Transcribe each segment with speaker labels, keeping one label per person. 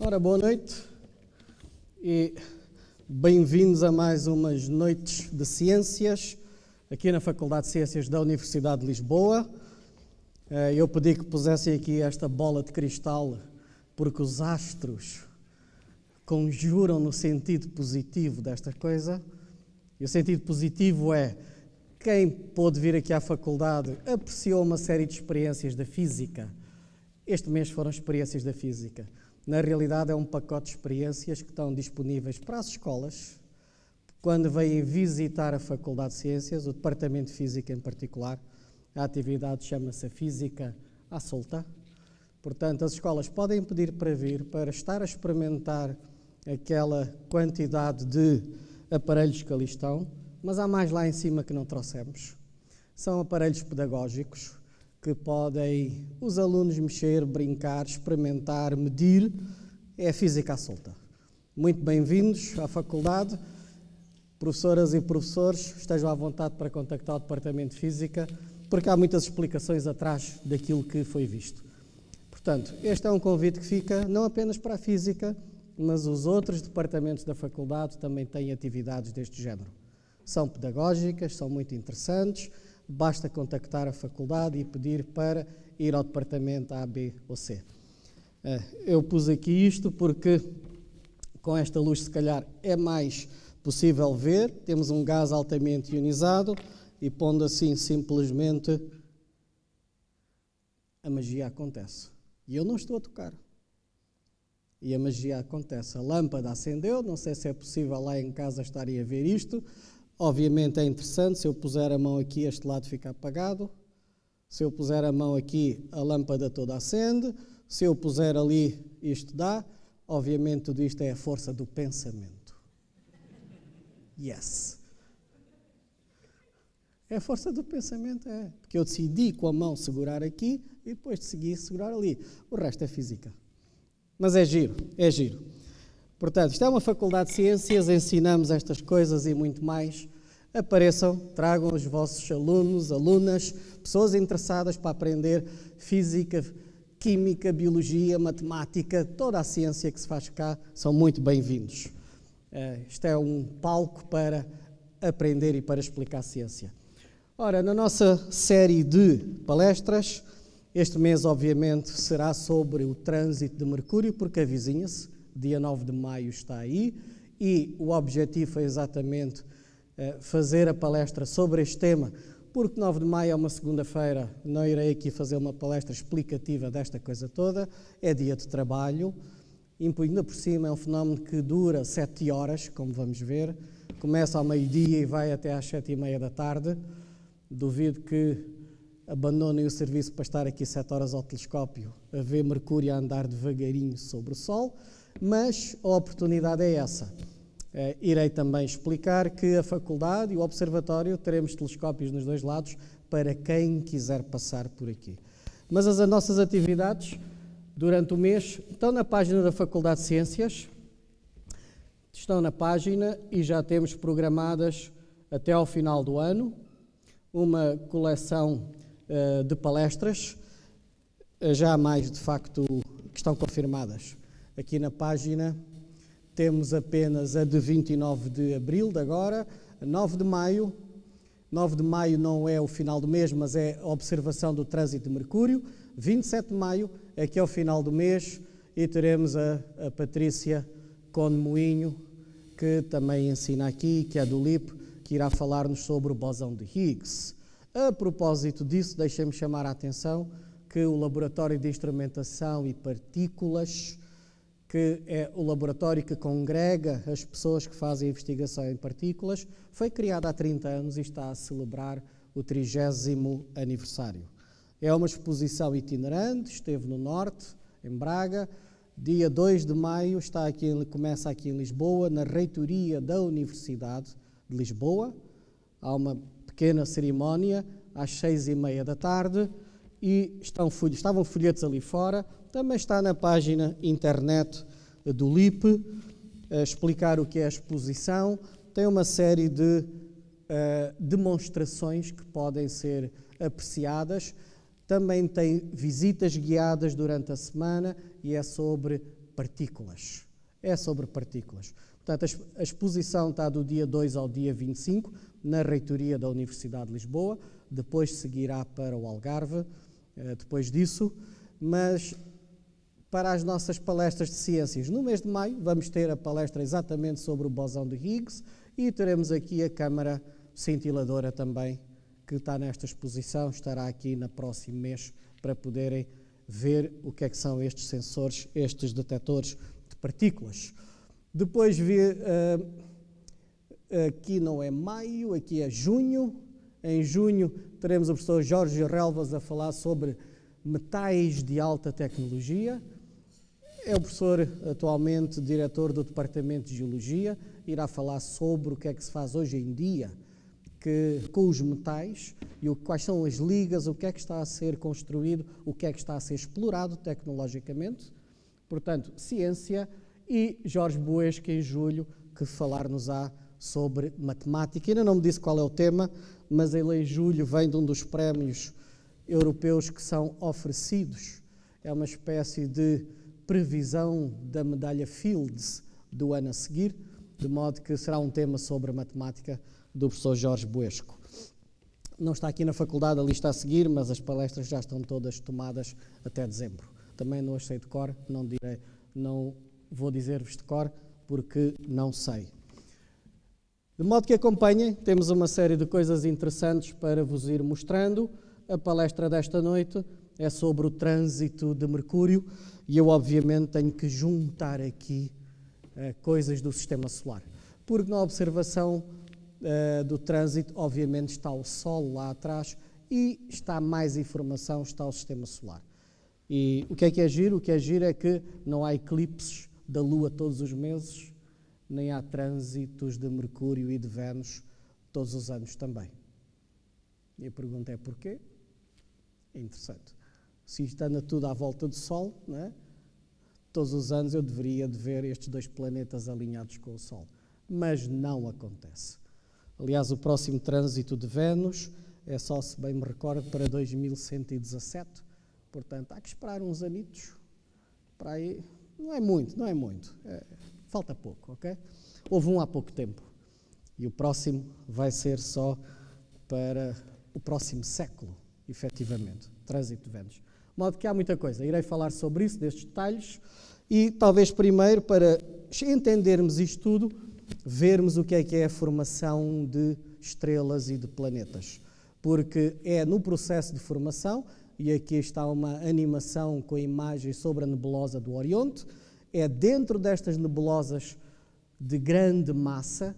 Speaker 1: Ora, boa noite e bem-vindos a mais umas noites de ciências aqui na Faculdade de Ciências da Universidade de Lisboa. Eu pedi que pusessem aqui esta bola de cristal porque os astros conjuram no sentido positivo desta coisa. E o sentido positivo é quem pôde vir aqui à faculdade apreciou uma série de experiências da física. Este mês foram experiências da física. Na realidade, é um pacote de experiências que estão disponíveis para as escolas. Quando vêm visitar a Faculdade de Ciências, o Departamento de Física em particular, a atividade chama-se Física à Solta. Portanto, as escolas podem pedir para vir, para estar a experimentar aquela quantidade de aparelhos que ali estão, mas há mais lá em cima que não trouxemos. São aparelhos pedagógicos que podem os alunos mexer, brincar, experimentar, medir. É a física à solta. Muito bem-vindos à faculdade. Professoras e professores, estejam à vontade para contactar o Departamento de Física, porque há muitas explicações atrás daquilo que foi visto. Portanto, este é um convite que fica não apenas para a física, mas os outros departamentos da faculdade também têm atividades deste género. São pedagógicas, são muito interessantes. Basta contactar a faculdade e pedir para ir ao departamento A, B ou C. Eu pus aqui isto porque com esta luz se calhar é mais possível ver. Temos um gás altamente ionizado e pondo assim simplesmente a magia acontece. E eu não estou a tocar. E a magia acontece. A lâmpada acendeu, não sei se é possível lá em casa estarem a ver isto. Obviamente é interessante, se eu puser a mão aqui, este lado fica apagado. Se eu puser a mão aqui, a lâmpada toda acende. Se eu puser ali, isto dá. Obviamente tudo isto é a força do pensamento. Yes. É a força do pensamento, é. Porque eu decidi com a mão segurar aqui e depois decidi segurar ali. O resto é física. Mas é giro, é giro. Portanto, isto é uma faculdade de ciências, ensinamos estas coisas e muito mais. Apareçam, tragam os vossos alunos, alunas, pessoas interessadas para aprender física, química, biologia, matemática, toda a ciência que se faz cá, são muito bem-vindos. Isto é um palco para aprender e para explicar a ciência. Ora, na nossa série de palestras, este mês, obviamente, será sobre o trânsito de Mercúrio, porque avizinha-se. Dia 9 de maio está aí e o objetivo é exatamente fazer a palestra sobre este tema, porque 9 de maio é uma segunda-feira, não irei aqui fazer uma palestra explicativa desta coisa toda, é dia de trabalho, ainda por cima é um fenómeno que dura 7 horas, como vamos ver, começa ao meio-dia e vai até às 7h30 da tarde, duvido que abandonem o serviço para estar aqui 7 horas ao telescópio a ver Mercúrio a andar devagarinho sobre o Sol, mas a oportunidade é essa. Irei também explicar que a faculdade e o observatório teremos telescópios nos dois lados para quem quiser passar por aqui. Mas as nossas atividades durante o mês estão na página da Faculdade de Ciências, estão na página e já temos programadas até ao final do ano uma coleção de palestras, já mais de facto que estão confirmadas. Aqui na página temos apenas a de 29 de abril de agora, 9 de maio. 9 de maio não é o final do mês, mas é a observação do trânsito de Mercúrio. 27 de maio é que é o final do mês e teremos a Patrícia Conde Moinho, que também ensina aqui, que é do LIP, que irá falar-nos sobre o bóson de Higgs. A propósito disso, deixem-me chamar a atenção que o Laboratório de Instrumentação e Partículas, que é o laboratório que congrega as pessoas que fazem investigação em partículas, foi criado há 30 anos e está a celebrar o 30º aniversário. É uma exposição itinerante, esteve no Norte, em Braga, dia 2 de maio começa aqui em Lisboa, na reitoria da Universidade de Lisboa. Há uma pequena cerimónia às 6h30 da tarde e estavam folhetos ali fora. Também está na página internet do LIP, a explicar o que é a exposição. Tem uma série de demonstrações que podem ser apreciadas. Também tem visitas guiadas durante a semana e é sobre partículas. É sobre partículas. Portanto, a exposição está do dia 2 ao dia 25, na reitoria da Universidade de Lisboa, depois seguirá para o Algarve, depois disso, mas para as nossas palestras de ciências, no mês de maio, vamos ter a palestra exatamente sobre o bosão de Higgs e teremos aqui a câmara cintiladora também, que está nesta exposição, estará aqui no próximo mês para poderem ver o que é que são estes sensores, estes detectores de partículas. Depois, aqui não é maio, aqui é junho. Em junho teremos o professor Jorge Relvas a falar sobre metais de alta tecnologia. É o professor atualmente diretor do Departamento de Geologia, irá falar sobre o que é que se faz hoje em dia com os metais e quais são as ligas, o que é que está a ser construído, o que é que está a ser explorado tecnologicamente. Portanto, ciência, e Jorge Buesca, em julho, que falar-nos-á sobre matemática. Ainda não me disse qual é o tema, mas ele em julho vem de um dos prémios europeus que são oferecidos. É uma espécie de previsão da medalha Fields do ano a seguir, de modo que será um tema sobre matemática do professor Jorge Buesco. Não está aqui na faculdade a lista a seguir, mas as palestras já estão todas tomadas até dezembro. Também não as sei de cor, não vou dizer-vos de cor, porque não sei. De modo que acompanhem, temos uma série de coisas interessantes para vos ir mostrando. A palestra desta noite é sobre o trânsito de Mercúrio e eu, obviamente, tenho que juntar aqui coisas do Sistema Solar. Porque na observação do trânsito, obviamente, está o Sol lá atrás e está mais informação, está o Sistema Solar. E o que é giro? O que é giro é que não há eclipses da Lua todos os meses, nem há trânsitos de Mercúrio e de Vênus todos os anos também. E a pergunta é porquê? É interessante. Se isto anda tudo à volta do Sol, não é? Todos os anos eu deveria de ver estes dois planetas alinhados com o Sol. Mas não acontece. Aliás, o próximo trânsito de Vênus é só, se bem me recordo, para 2117. Portanto, há que esperar uns anitos para aí. Não é muito, não é muito. Falta pouco, ok? Houve um há pouco tempo. E o próximo vai ser só para o próximo século, efetivamente. Trânsito de Vênus. De modo que há muita coisa. Irei falar sobre isso, destes detalhes. E talvez primeiro, para entendermos isto tudo, vermos o que é a formação de estrelas e de planetas. Porque é no processo de formação, e aqui está uma animação com a imagem sobre a nebulosa do Oriente, é dentro destas nebulosas de grande massa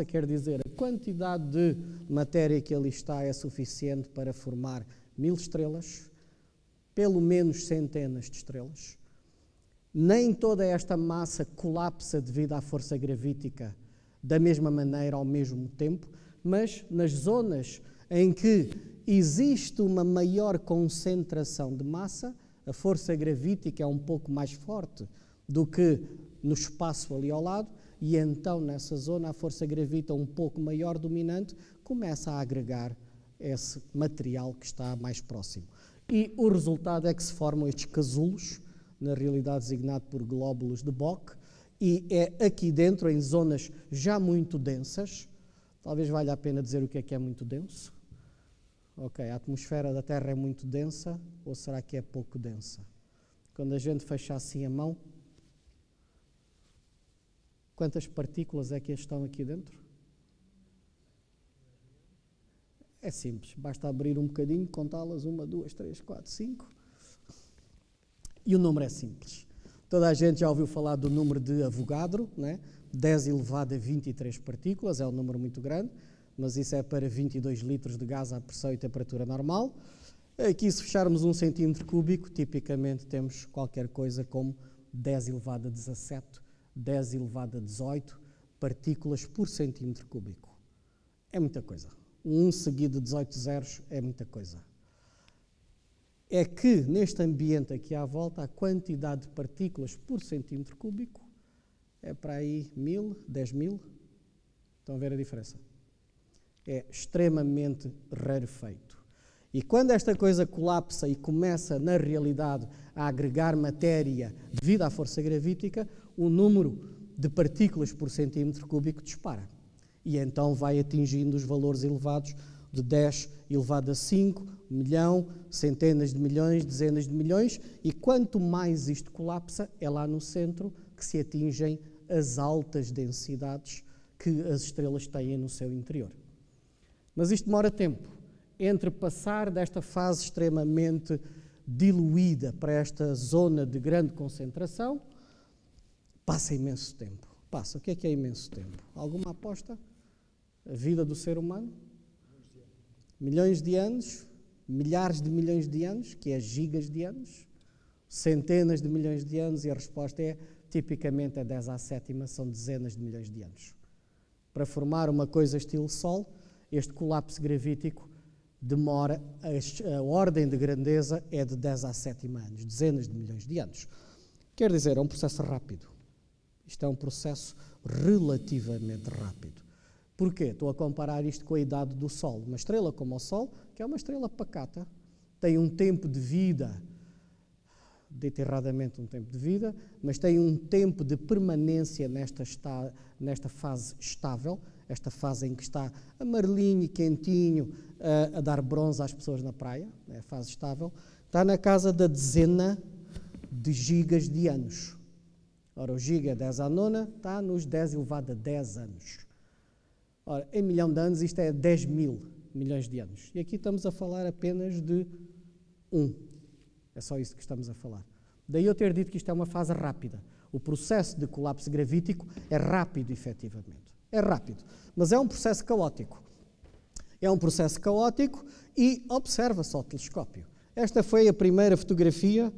Speaker 1: quer dizer a quantidade de matéria que ali está é suficiente para formar 1000 estrelas, pelo menos centenas de estrelas. Nem toda esta massa colapsa devido à força gravítica da mesma maneira ao mesmo tempo, mas nas zonas em que existe uma maior concentração de massa, a força gravítica é um pouco mais forte do que no espaço ali ao lado, e então nessa zona a força gravita um pouco maior, dominante, começa a agregar esse material que está mais próximo. E o resultado é que se formam estes casulos, na realidade designado por glóbulos de Bock, e é aqui dentro, em zonas já muito densas. Talvez valha a pena dizer o que é muito denso. Ok, a atmosfera da Terra é muito densa, ou será que é pouco densa? Quando a gente fecha assim a mão, quantas partículas é que estão aqui dentro? É simples, basta abrir um bocadinho, contá-las, 1, 2, 3, 4, 5. E o número é simples. Toda a gente já ouviu falar do número de Avogadro, né? 10 elevado a 23 partículas, é um número muito grande, mas isso é para 22 litros de gás à pressão e temperatura normal. Aqui, se fecharmos 1 centímetro cúbico, tipicamente temos qualquer coisa como 10 elevado a 17, 10 elevado a 18 partículas por centímetro cúbico. É muita coisa. 1 seguido de 18 zeros é muita coisa. É que, neste ambiente aqui à volta, a quantidade de partículas por centímetro cúbico é para aí 1000, 10.000. Estão a ver a diferença? É extremamente rarefeito. E quando esta coisa colapsa e começa, na realidade, a agregar matéria devido à força gravítica, o número de partículas por centímetro cúbico dispara. E então vai atingindo os valores elevados de 10 elevado a 5, milhão, centenas de milhões, dezenas de milhões, e quanto mais isto colapsa, é lá no centro que se atingem as altas densidades que as estrelas têm no seu interior. Mas isto demora tempo. Entre passar desta fase extremamente diluída para esta zona de grande concentração, passa imenso tempo. Passa. O que é imenso tempo? Alguma aposta? A vida do ser humano? Milhões de anos? Milhares de milhões de anos? Que é gigas de anos? Centenas de milhões de anos? E a resposta é, tipicamente, a 10 à sétima, são dezenas de milhões de anos. Para formar uma coisa estilo Sol, este colapso gravítico demora, a ordem de grandeza é de 10 à sétima anos, dezenas de milhões de anos. Quer dizer, é um processo rápido. Isto é um processo relativamente rápido. Porquê? Estou a comparar isto com a idade do Sol. Uma estrela como o Sol, que é uma estrela pacata, tem um tempo de vida, dito erradamente um tempo de vida, mas tem um tempo de permanência nesta fase estável, esta fase em que está amarelinho e quentinho a dar bronze às pessoas na praia, é a fase estável, está na casa da dezena de gigas de anos. Ora, o giga é 10 à nona, está nos 10 elevado a 10 anos. Ora, em milhão de anos isto é 10 mil milhões de anos. E aqui estamos a falar apenas de 1. É só isso que estamos a falar. Daí eu ter dito que isto é uma fase rápida. O processo de colapso gravítico é rápido, efetivamente. É rápido. Mas é um processo caótico. É um processo caótico e observa-se ao telescópio. Esta foi a primeira fotografia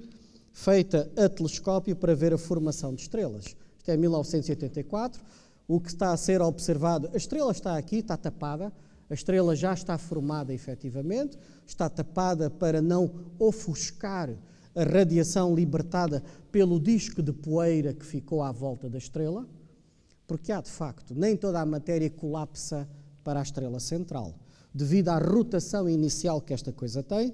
Speaker 1: feita a telescópio para ver a formação de estrelas. Isto é 1984. O que está a ser observado, a estrela está aqui, está tapada, a estrela já está formada efetivamente, está tapada para não ofuscar a radiação libertada pelo disco de poeira que ficou à volta da estrela, porque há de facto, nem toda a matéria colapsa para a estrela central, devido à rotação inicial que esta coisa tem.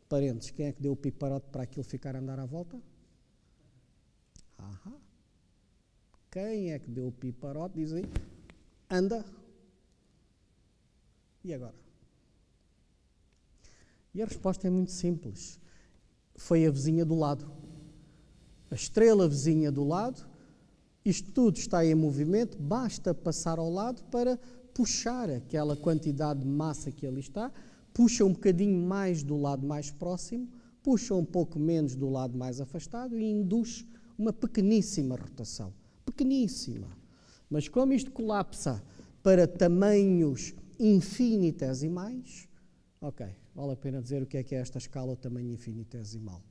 Speaker 1: Parênteses, quem é que deu o piparote para aquilo ficar a andar à volta? Aham. Quem é que deu o piparote? Diz aí, anda. E agora? E a resposta é muito simples. Foi a vizinha do lado. A estrela vizinha do lado, isto tudo está em movimento, basta passar ao lado para puxar aquela quantidade de massa que ali está, puxa um bocadinho mais do lado mais próximo, puxa um pouco menos do lado mais afastado e induz uma pequeníssima rotação. Pequeníssima. Mas como isto colapsa para tamanhos infinitesimais, ok, vale a pena dizer o que é esta escala, o tamanho infinitesimal.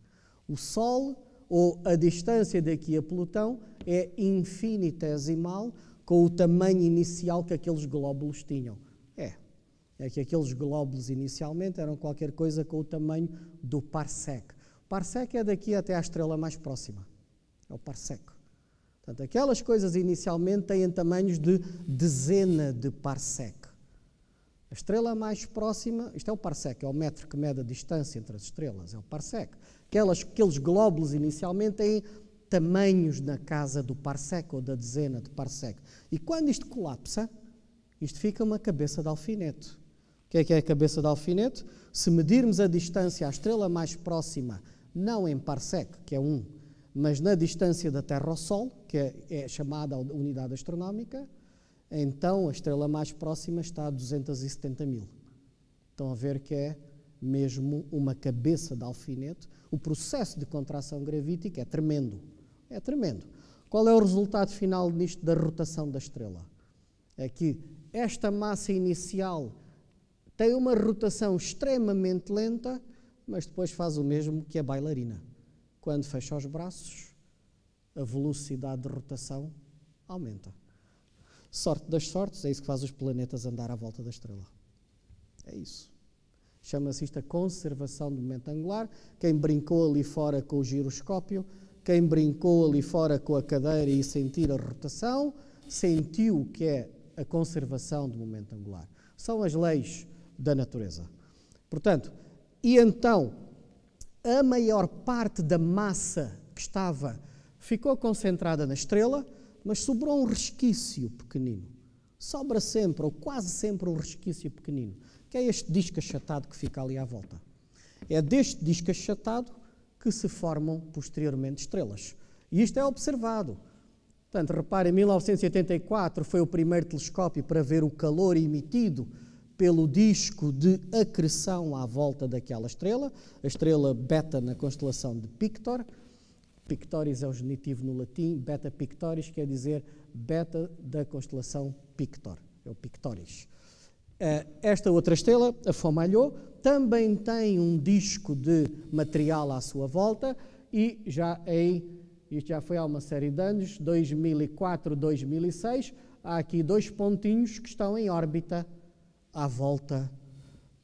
Speaker 1: O Sol, ou a distância daqui a Plutão, é infinitesimal com o tamanho inicial que aqueles glóbulos tinham. É que aqueles glóbulos inicialmente eram qualquer coisa com o tamanho do parsec. O parsec é daqui até à estrela mais próxima. É o parsec. Portanto, aquelas coisas inicialmente têm tamanhos de dezena de parsec. A estrela mais próxima, isto é o parsec, é o metro que mede a distância entre as estrelas, é o parsec. Aqueles glóbulos inicialmente têm tamanhos na casa do parsec ou da dezena de parsec. E quando isto colapsa, isto fica uma cabeça de alfinete. O que é a cabeça de alfinete? Se medirmos a distância à estrela mais próxima, não em parsec, que é 1, mas na distância da Terra ao Sol, que é chamada unidade astronómica, então a estrela mais próxima está a 270 mil. Estão a ver que é mesmo uma cabeça de alfinete. O processo de contração gravítica é tremendo. É tremendo. Qual é o resultado final nisto da rotação da estrela? É que esta massa inicial tem uma rotação extremamente lenta, mas depois faz o mesmo que a bailarina. Quando fecha os braços, a velocidade de rotação aumenta. Sorte das sortes, é isso que faz os planetas andar à volta da estrela. É isso. Chama-se isto a conservação do momento angular. Quem brincou ali fora com o giroscópio, quem brincou ali fora com a cadeira e sentir a rotação, sentiu o que é a conservação do momento angular. São as leis da natureza. Portanto, E então, a maior parte da massa que ficou concentrada na estrela, mas sobrou um resquício pequenino. Sobra sempre, ou quase sempre, um resquício pequenino, que é este disco achatado que fica ali à volta. É deste disco achatado que se formam posteriormente estrelas. E isto é observado. Portanto, reparem, em 1984 foi o primeiro telescópio para ver o calor emitido pelo disco de acreção à volta daquela estrela, a estrela Beta na constelação de Pictor. Pictoris é o genitivo no latim, Beta Pictoris quer dizer Beta da constelação Pictor, é o Pictoris. Esta outra estrela, a Fomalhaut, também tem um disco de material à sua volta e isto já foi há uma série de anos, 2004, 2006, há aqui 2 pontinhos que estão em órbita à volta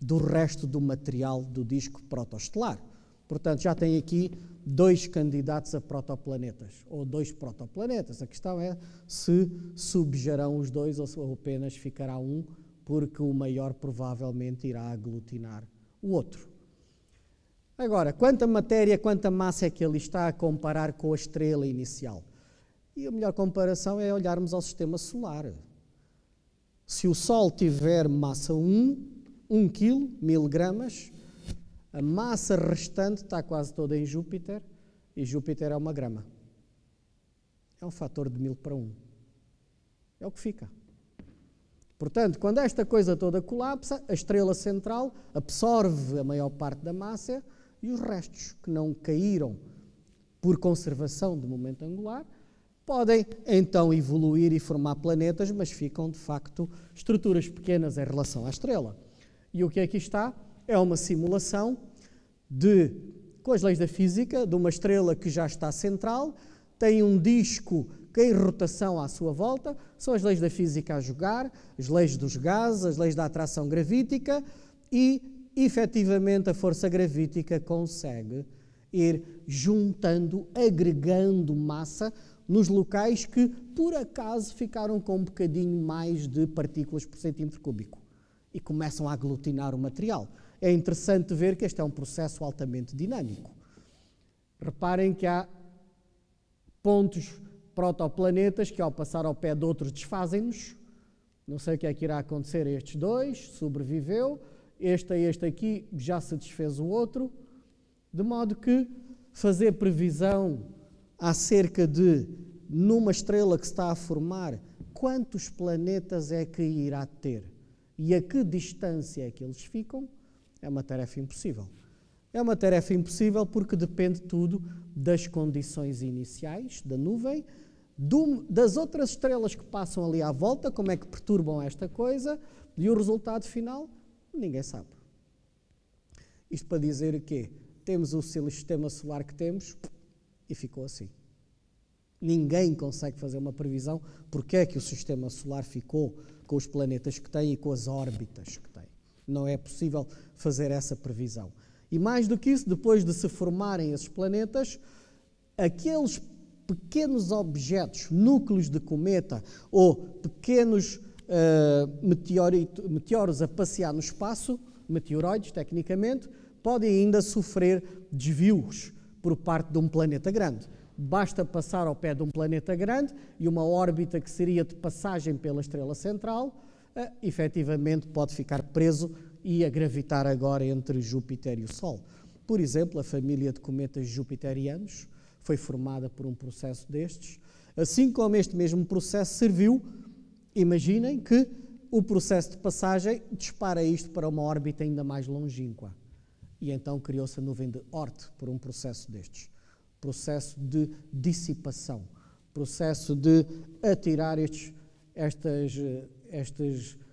Speaker 1: do resto do material do disco protoestelar. Portanto, já tem aqui 2 candidatos a protoplanetas, ou 2 protoplanetas. A questão é se subjarão os 2 ou apenas ficará um, porque o maior provavelmente irá aglutinar o outro. Agora, quanta matéria, quanta massa é que ele está a comparar com a estrela inicial? E a melhor comparação é olharmos ao sistema solar. Se o Sol tiver massa 1 kg, 1000 gramas, a massa restante está quase toda em Júpiter, e Júpiter é 1 grama. É um fator de 1000 para 1. É o que fica. Portanto, quando esta coisa toda colapsa, a estrela central absorve a maior parte da massa e os restos que não caíram por conservação de momento angular podem então evoluir e formar planetas, mas ficam de facto estruturas pequenas em relação à estrela. E o que aqui está é uma simulação com as leis da física, de uma estrela que já está central, tem um disco em rotação à sua volta, são as leis da física a jogar, as leis dos gases, as leis da atração gravítica e, efetivamente, a força gravítica consegue ir juntando, agregando massa nos locais que, por acaso, ficaram com um bocadinho mais de partículas por centímetro cúbico e começam a aglutinar o material. É interessante ver que este é um processo altamente dinâmico. Reparem que há pontos protoplanetas que, ao passar ao pé de outros, desfazem-nos. Não sei o que é que irá acontecer a estes 2, sobreviveu. Este aqui já se desfez o outro. De modo que fazer previsão acerca de, numa estrela que se está a formar, quantos planetas é que irá ter e a que distância é que eles ficam, é uma tarefa impossível. É uma tarefa impossível porque depende tudo das condições iniciais da nuvem, das outras estrelas que passam ali à volta, como é que perturbam esta coisa, e o resultado final, ninguém sabe. Isto para dizer que temos o sistema solar que temos e ficou assim. Ninguém consegue fazer uma previsão porque é que o sistema solar ficou com os planetas que tem e com as órbitas que tem. Não é possível fazer essa previsão. E mais do que isso, depois de se formarem esses planetas, aqueles pequenos objetos, núcleos de cometa ou pequenos meteoros a passear no espaço, meteoroides, tecnicamente, podem ainda sofrer desvios por parte de um planeta grande. Basta passar ao pé de um planeta grande e uma órbita que seria de passagem pela estrela central, efetivamente pode ficar preso e a gravitar agora entre Júpiter e o Sol. Por exemplo, a família de cometas jupiterianos foi formada por um processo destes, assim como este mesmo processo serviu, imaginem que o processo de passagem dispara isto para uma órbita ainda mais longínqua. E então criou-se a nuvem de Oort por um processo destes. Processo de dissipação, processo de atirar estes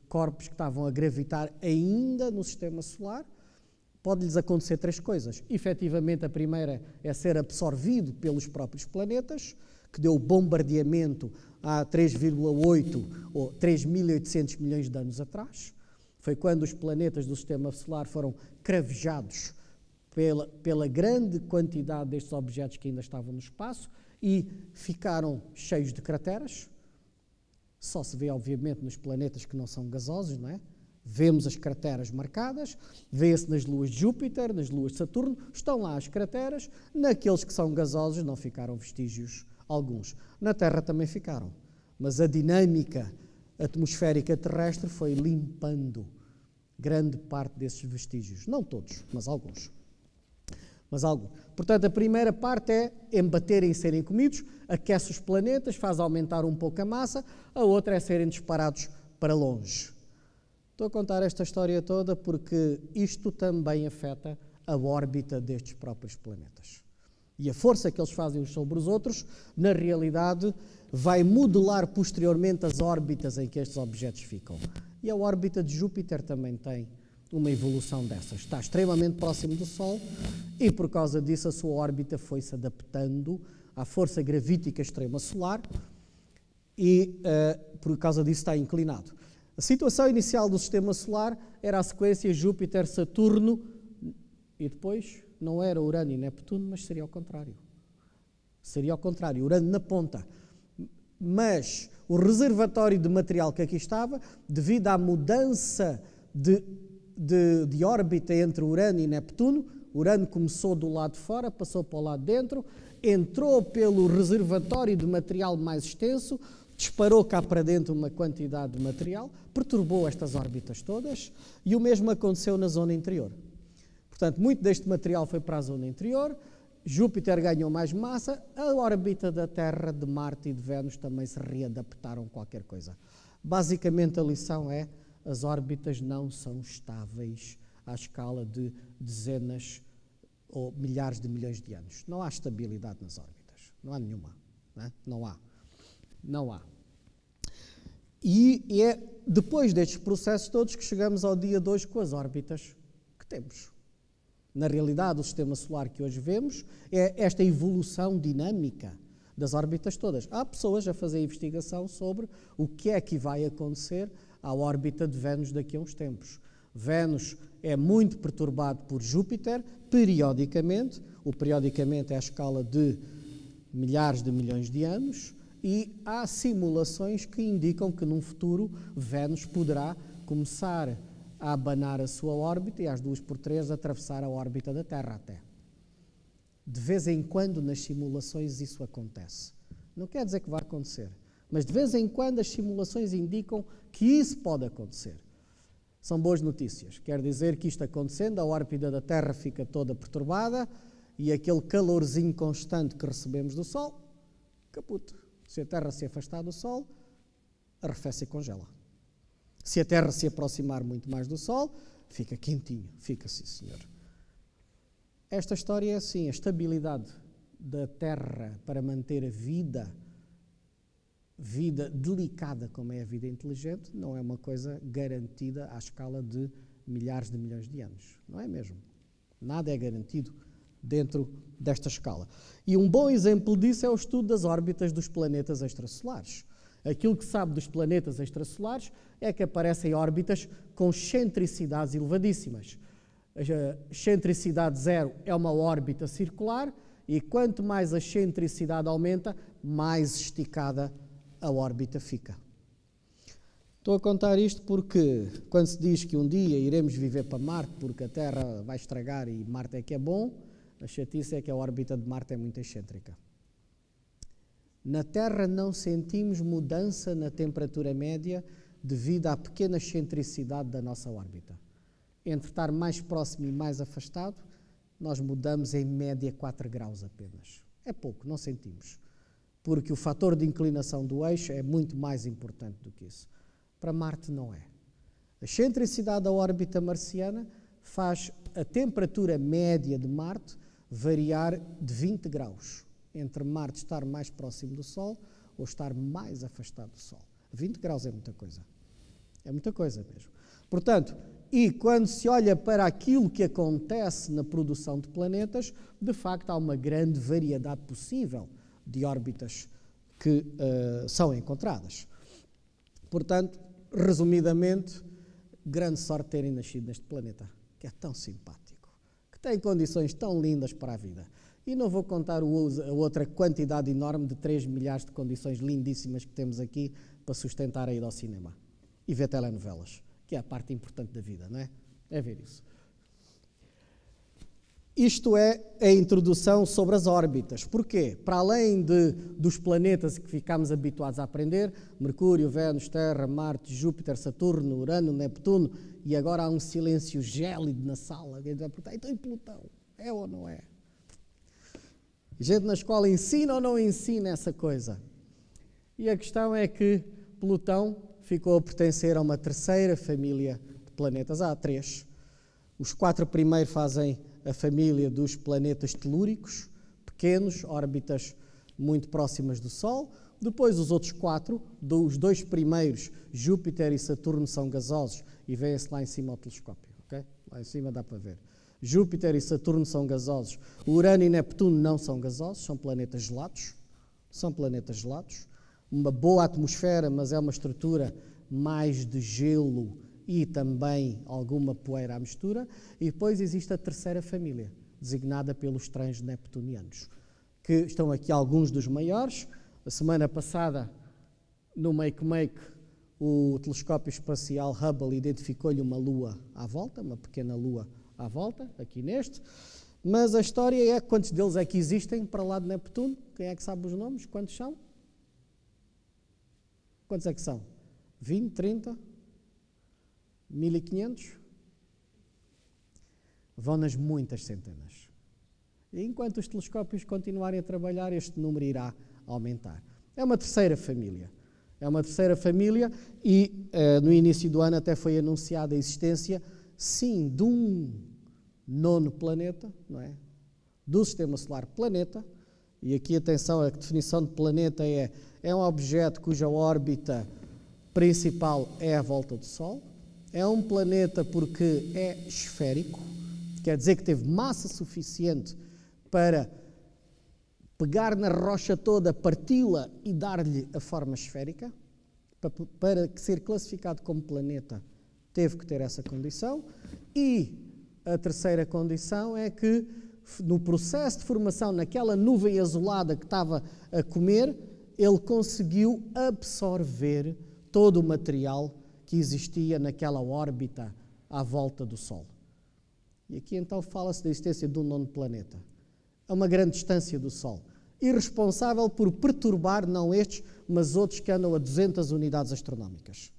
Speaker 1: corpos que estavam a gravitar ainda no sistema solar. Pode-lhes acontecer 3 coisas. Efetivamente, a primeira é ser absorvido pelos próprios planetas, que deu bombardeamento há 3,8 ou 3.800 milhões de anos atrás. Foi quando os planetas do sistema solar foram cravejados pela grande quantidade destes objetos que ainda estavam no espaço e ficaram cheios de crateras. Só se vê, obviamente, nos planetas que não são gasosos, não é? Vemos as crateras marcadas, vê-se nas luas de Júpiter, nas luas de Saturno, estão lá as crateras, naqueles que são gasosos não ficaram vestígios alguns. Na Terra também ficaram, mas a dinâmica atmosférica terrestre foi limpando grande parte desses vestígios. Não todos, mas alguns. Portanto, a primeira parte é embaterem e serem comidos, aquece os planetas, faz aumentar um pouco a massa, a outra é serem disparados para longe. Estou a contar esta história toda porque isto também afeta a órbita destes próprios planetas. E a força que eles fazem uns sobre os outros, na realidade, vai modelar posteriormente as órbitas em que estes objetos ficam. E a órbita de Júpiter também tem uma evolução dessas. Está extremamente próximo do Sol e, por causa disso, a sua órbita foi-se adaptando à força gravítica extrema solar e, por causa disso, está inclinado. A situação inicial do Sistema Solar era a sequência Júpiter-Saturno e depois não era Urano e Neptuno, mas seria ao contrário. Seria ao contrário, Urano na ponta. Mas o reservatório de material que aqui estava, devido à mudança de órbita entre Urano e Neptuno, Urano começou do lado de fora, passou para o lado de dentro, entrou pelo reservatório de material mais extenso, disparou cá para dentro uma quantidade de material, perturbou estas órbitas todas e o mesmo aconteceu na zona interior. Portanto, muito deste material foi para a zona interior, Júpiter ganhou mais massa, a órbita da Terra, de Marte e de Vênus também se readaptaram a qualquer coisa. Basicamente a lição é: as órbitas não são estáveis à escala de dezenas ou milhares de milhões de anos. Não há estabilidade nas órbitas, não há nenhuma, não há. E é depois destes processos todos que chegamos ao dia de hoje com as órbitas que temos. Na realidade, o Sistema Solar que hoje vemos é esta evolução dinâmica das órbitas todas. Há pessoas a fazer investigação sobre o que é que vai acontecer à órbita de Vênus daqui a uns tempos. Vênus é muito perturbado por Júpiter, periodicamente. O periodicamente é a escala de milhares de milhões de anos. E há simulações que indicam que num futuro Vênus poderá começar a abanar a sua órbita e às 2x3 atravessar a órbita da Terra até. De vez em quando nas simulações isso acontece. Não quer dizer que vai acontecer, mas de vez em quando as simulações indicam que isso pode acontecer. São boas notícias. Quer dizer que isto acontecendo, a órbita da Terra fica toda perturbada e aquele calorzinho constante que recebemos do Sol, caput. Se a Terra se afastar do Sol, arrefece e congela. Se a Terra se aproximar muito mais do Sol, fica quentinho. Fica assim, senhor. Esta história é assim: a estabilidade da Terra para manter a vida delicada como é a vida inteligente, não é uma coisa garantida à escala de milhares de milhões de anos. Não é mesmo? Nada é garantido dentro desta escala. E um bom exemplo disso é o estudo das órbitas dos planetas extrasolares. Aquilo que se sabe dos planetas extrasolares é que aparecem órbitas com excentricidades elevadíssimas. A excentricidade zero é uma órbita circular e quanto mais a excentricidade aumenta, mais esticada a órbita fica. Estou a contar isto porque quando se diz que um dia iremos viver para Marte porque a Terra vai estragar e Marte é que é bom, a chatice é que a órbita de Marte é muito excêntrica. Na Terra não sentimos mudança na temperatura média devido à pequena excentricidade da nossa órbita. Entre estar mais próximo e mais afastado, nós mudamos em média 4 graus apenas. É pouco, não sentimos. Porque o fator de inclinação do eixo é muito mais importante do que isso. Para Marte não é. A excentricidade da órbita marciana faz a temperatura média de Marte variar de 20 graus. Entre Marte estar mais próximo do Sol ou estar mais afastado do Sol. 20 graus é muita coisa. É muita coisa mesmo. Portanto, e quando se olha para aquilo que acontece na produção de planetas, de facto há uma grande variedade possível de órbitas que são encontradas. Portanto, resumidamente, grande sorte terem nascido neste planeta, que é tão simpático, que tem condições tão lindas para a vida. E não vou contar a outra quantidade enorme de 3 milhares de condições lindíssimas que temos aqui para sustentar a ida ao cinema e ver telenovelas que é a parte importante da vida, não é? É ver isso. Isto é a introdução sobre as órbitas. Porquê? Para além dos planetas que ficámos habituados a aprender, Mercúrio, Vênus, Terra, Marte, Júpiter, Saturno, Urano, Neptuno, e agora há um silêncio gélido na sala. Alguém vai perguntar, então e Plutão? É ou não é? A gente na escola ensina ou não ensina essa coisa? E a questão é que Plutão ficou a pertencer a uma terceira família de planetas. Há 3. Os 4 primeiros fazem a família dos planetas telúricos, pequenos, órbitas muito próximas do Sol. Depois os outros 4, os 2 primeiros, Júpiter e Saturno, são gasosos e vêem-se lá em cima ao telescópio. Okay? Lá em cima dá para ver. Júpiter e Saturno são gasosos. Urano e Neptuno não são gasosos, são planetas gelados. São planetas gelados. Uma boa atmosfera, mas é uma estrutura mais de gelo e também alguma poeira à mistura. E depois existe a terceira família, designada pelos transneptunianos, que estão aqui alguns dos maiores. A semana passada, no Make, o telescópio espacial Hubble identificou-lhe uma lua à volta, uma pequena lua à volta, aqui neste. Mas a história é quantos deles é que existem para lá de Neptuno? Quem é que sabe os nomes? Quantos são? Quantos é que são? 20, 30? 1500? Vão nas muitas centenas. E enquanto os telescópios continuarem a trabalhar, este número irá aumentar. É uma terceira família. É uma terceira família e no início do ano até foi anunciada a existência, sim, de um 9º planeta, não é? Do Sistema Solar planeta. E aqui, atenção, a definição de planeta é um objeto cuja órbita principal é a volta do Sol. É um planeta porque é esférico, quer dizer que teve massa suficiente para pegar na rocha toda, parti-la e dar-lhe a forma esférica. Para ser classificado como planeta, teve que ter essa condição. E a terceira condição é que, no processo de formação, naquela nuvem azulada que estava a comer, ele conseguiu absorver todo o material que existia naquela órbita à volta do Sol. E aqui então fala-se da existência de um 9º planeta, a uma grande distância do Sol, irresponsável por perturbar não estes, mas outros que andam a 200 unidades astronómicas.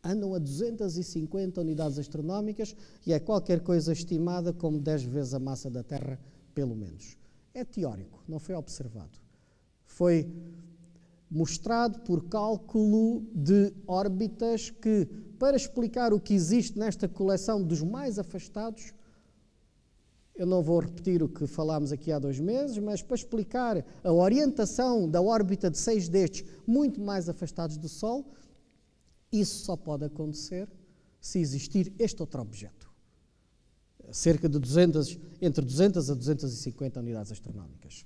Speaker 1: Andam a 250 unidades astronómicas e é qualquer coisa estimada como 10 vezes a massa da Terra, pelo menos. É teórico, não foi observado. Foi mostrado por cálculo de órbitas que, para explicar o que existe nesta coleção dos mais afastados, eu não vou repetir o que falámos aqui há 2 meses, mas para explicar a orientação da órbita de 6 destes muito mais afastados do Sol, isso só pode acontecer se existir este outro objeto. Cerca de entre 200 a 250 unidades astronómicas.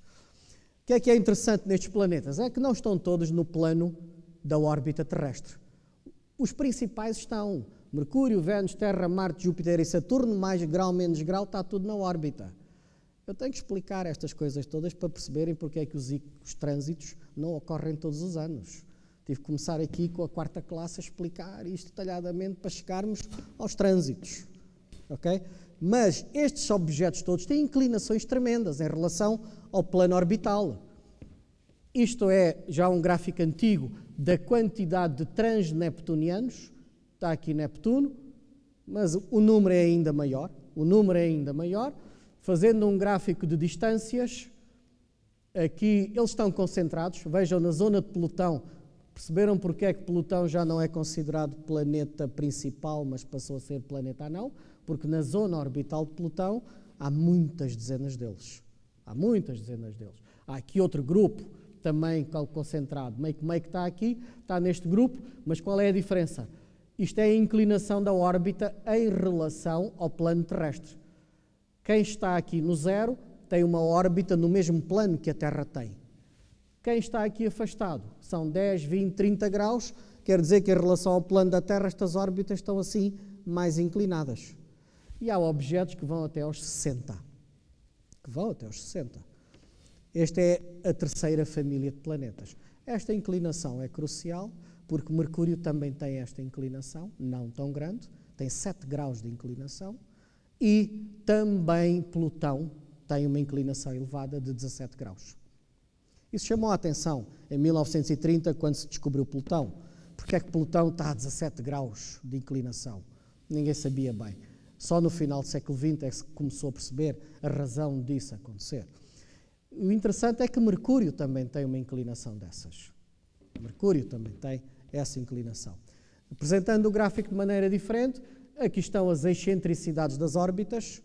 Speaker 1: O que é interessante nestes planetas? É que não estão todos no plano da órbita terrestre. Os principais estão Mercúrio, Vênus, Terra, Marte, Júpiter e Saturno, mais grau, menos grau, está tudo na órbita. Eu tenho que explicar estas coisas todas para perceberem porque é que os trânsitos não ocorrem todos os anos. Tive que começar aqui com a 4ª classe a explicar isto detalhadamente para chegarmos aos trânsitos. Ok? Mas estes objetos todos têm inclinações tremendas em relação ao plano orbital. Isto é já um gráfico antigo da quantidade de transneptunianos. Está aqui Neptuno, mas o número é ainda maior. O número é ainda maior. Fazendo um gráfico de distâncias, aqui eles estão concentrados. Vejam na zona de Plutão. Perceberam porque é que Plutão já não é considerado planeta principal, mas passou a ser planeta anão? Porque na zona orbital de Plutão há muitas dezenas deles. Há muitas dezenas deles. Há aqui outro grupo também concentrado. Make está aqui, está neste grupo, mas qual é a diferença? Isto é a inclinação da órbita em relação ao plano terrestre. Quem está aqui no 0 tem uma órbita no mesmo plano que a Terra tem. Quem está aqui afastado são 10, 20, 30 graus, quer dizer que em relação ao plano da Terra estas órbitas estão assim mais inclinadas. E há objetos que vão até aos 60. Esta é a terceira família de planetas. Esta inclinação é crucial porque Mercúrio também tem esta inclinação, não tão grande, tem 7 graus de inclinação, e também Plutão tem uma inclinação elevada de 17 graus. Isso chamou a atenção em 1930, quando se descobriu Plutão. Porque é que Plutão está a 17 graus de inclinação? Ninguém sabia bem. Só no final do século XX é que se começou a perceber a razão disso acontecer. O interessante é que Mercúrio também tem uma inclinação dessas. Mercúrio também tem essa inclinação. Apresentando o gráfico de maneira diferente, aqui estão as excentricidades das órbitas.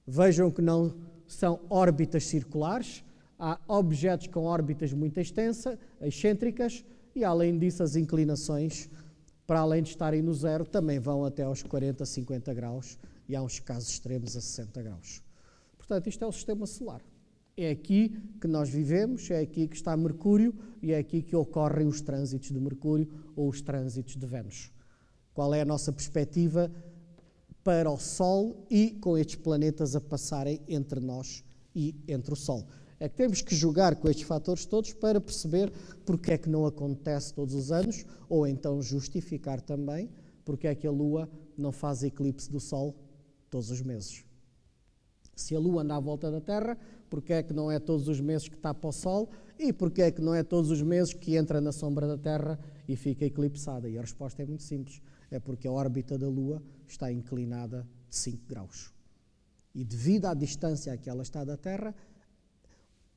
Speaker 1: Vejam que não são órbitas circulares. Há objetos com órbitas muito extensas, excêntricas, e além disso as inclinações, para além de estarem no zero, também vão até aos 40, 50 graus, e há uns casos extremos a 60 graus. Portanto, isto é o sistema solar. É aqui que nós vivemos, é aqui que está Mercúrio, e é aqui que ocorrem os trânsitos de Mercúrio ou os trânsitos de Vênus. Qual é a nossa perspectiva para o Sol e com estes planetas a passarem entre nós e entre o Sol? É que temos que jogar com estes fatores todos para perceber porque é que não acontece todos os anos, ou então justificar também porque é que a Lua não faz eclipse do Sol todos os meses. Se a Lua anda à volta da Terra, porque é que não é todos os meses que tapa o Sol, e porque é que não é todos os meses que entra na sombra da Terra e fica eclipsada? E a resposta é muito simples, é porque a órbita da Lua está inclinada de 5 graus. E devido à distância a que ela está da Terra,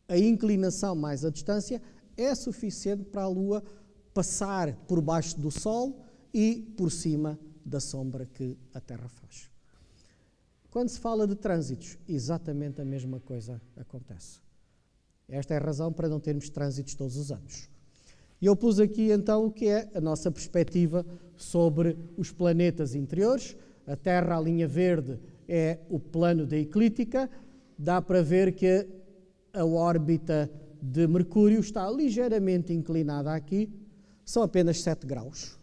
Speaker 1: a inclinação mais a distância é suficiente para a Lua passar por baixo do Sol e por cima da sombra que a Terra faz. Quando se fala de trânsitos, exatamente a mesma coisa acontece. Esta é a razão para não termos trânsitos todos os anos. E eu pus aqui então o que é a nossa perspectiva sobre os planetas interiores. A Terra, a linha verde, é o plano da eclíptica. Dá para ver que a órbita de Mercúrio está ligeiramente inclinada aqui, são apenas 7 graus.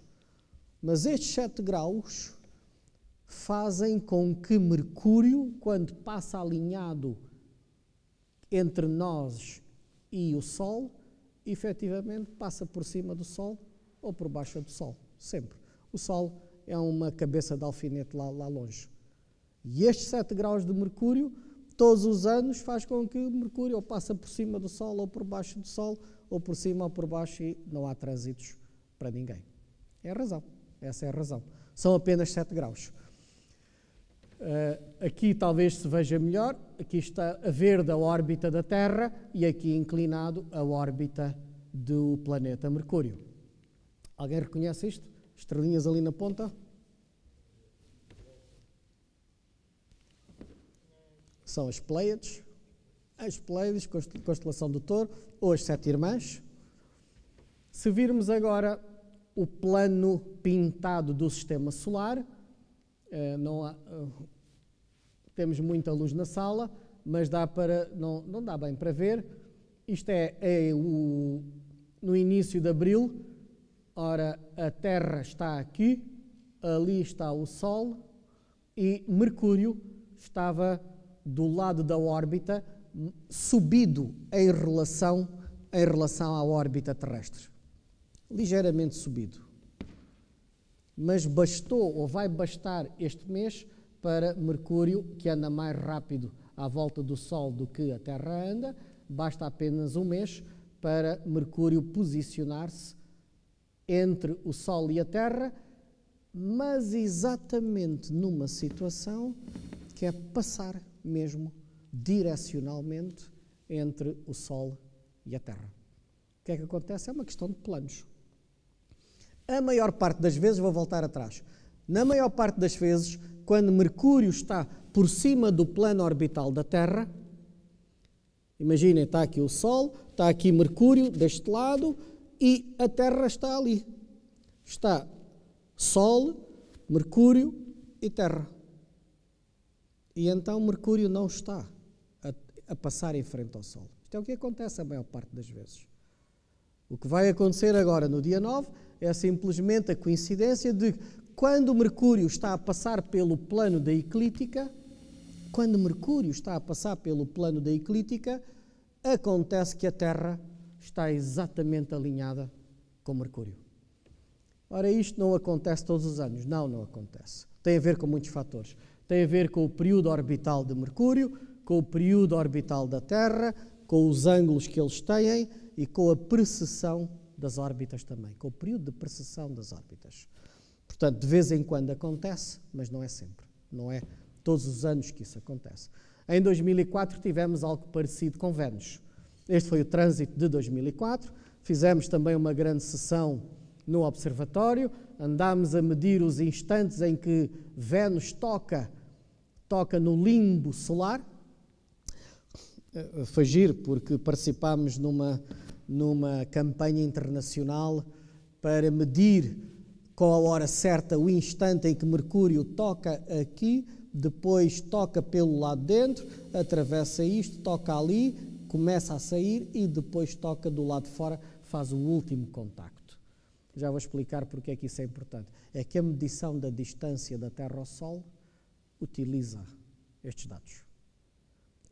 Speaker 1: Mas estes 7 graus fazem com que Mercúrio, quando passa alinhado entre nós e o Sol, efetivamente passa por cima do Sol ou por baixo do Sol, sempre. O Sol é uma cabeça de alfinete lá longe. E estes 7 graus de Mercúrio, todos os anos, faz com que Mercúrio ou passa por cima do Sol ou por baixo do Sol, ou por cima ou por baixo, e não há trânsitos para ninguém. É a razão, essa é a razão. São apenas 7 graus. Aqui talvez se veja melhor, aqui está a verde a órbita da Terra e aqui inclinado a órbita do planeta Mercúrio. Alguém reconhece isto? Estrelinhas ali na ponta? São as Pleiades, constelação do Touro, ou as 7 Irmãs. Se virmos agora o plano pintado do Sistema Solar, temos muita luz na sala, mas não dá bem para ver. Isto no início de abril. Ora, a Terra está aqui, ali está o Sol, e Mercúrio estava do lado da órbita, subido em relação à órbita terrestre. Ligeiramente subido. Mas bastou, ou vai bastar este mês, para Mercúrio, que anda mais rápido à volta do Sol do que a Terra anda, basta apenas um mês para Mercúrio posicionar-se entre o Sol e a Terra, mas exatamente numa situação que é passar mesmo direcionalmente entre o Sol e a Terra. O que é que acontece? É uma questão de planos. A maior parte das vezes, vou voltar atrás, na maior parte das vezes, quando Mercúrio está por cima do plano orbital da Terra, imaginem, está aqui o Sol, está aqui Mercúrio deste lado e a Terra está ali. Está Sol, Mercúrio e Terra. E então Mercúrio não está a passar em frente ao Sol. Isto é o que acontece a maior parte das vezes. O que vai acontecer agora no dia 9 é simplesmente a coincidência de quando Mercúrio está a passar pelo plano da eclíptica, acontece que a Terra está exatamente alinhada com Mercúrio. Ora, isto não acontece todos os anos. Não, não acontece. Tem a ver com muitos fatores. Tem a ver com o período orbital de Mercúrio, com o período orbital da Terra, com os ângulos que eles têm e com a precessão das órbitas também, com o período de precessão das órbitas. Portanto, de vez em quando acontece, mas não é sempre. Não é todos os anos que isso acontece. Em 2004 tivemos algo parecido com Vênus. Este foi o trânsito de 2004. Fizemos também uma grande sessão no observatório. Andámos a medir os instantes em que Vênus toca no limbo solar. Foi giro, porque participámos numa campanha internacional para medir com a hora certa o instante em que Mercúrio toca aqui, depois toca pelo lado dentro, atravessa isto, toca ali, começa a sair e depois toca do lado de fora, faz o último contacto. Já vou explicar porque é que isso é importante. É que a medição da distância da Terra ao Sol utiliza estes dados.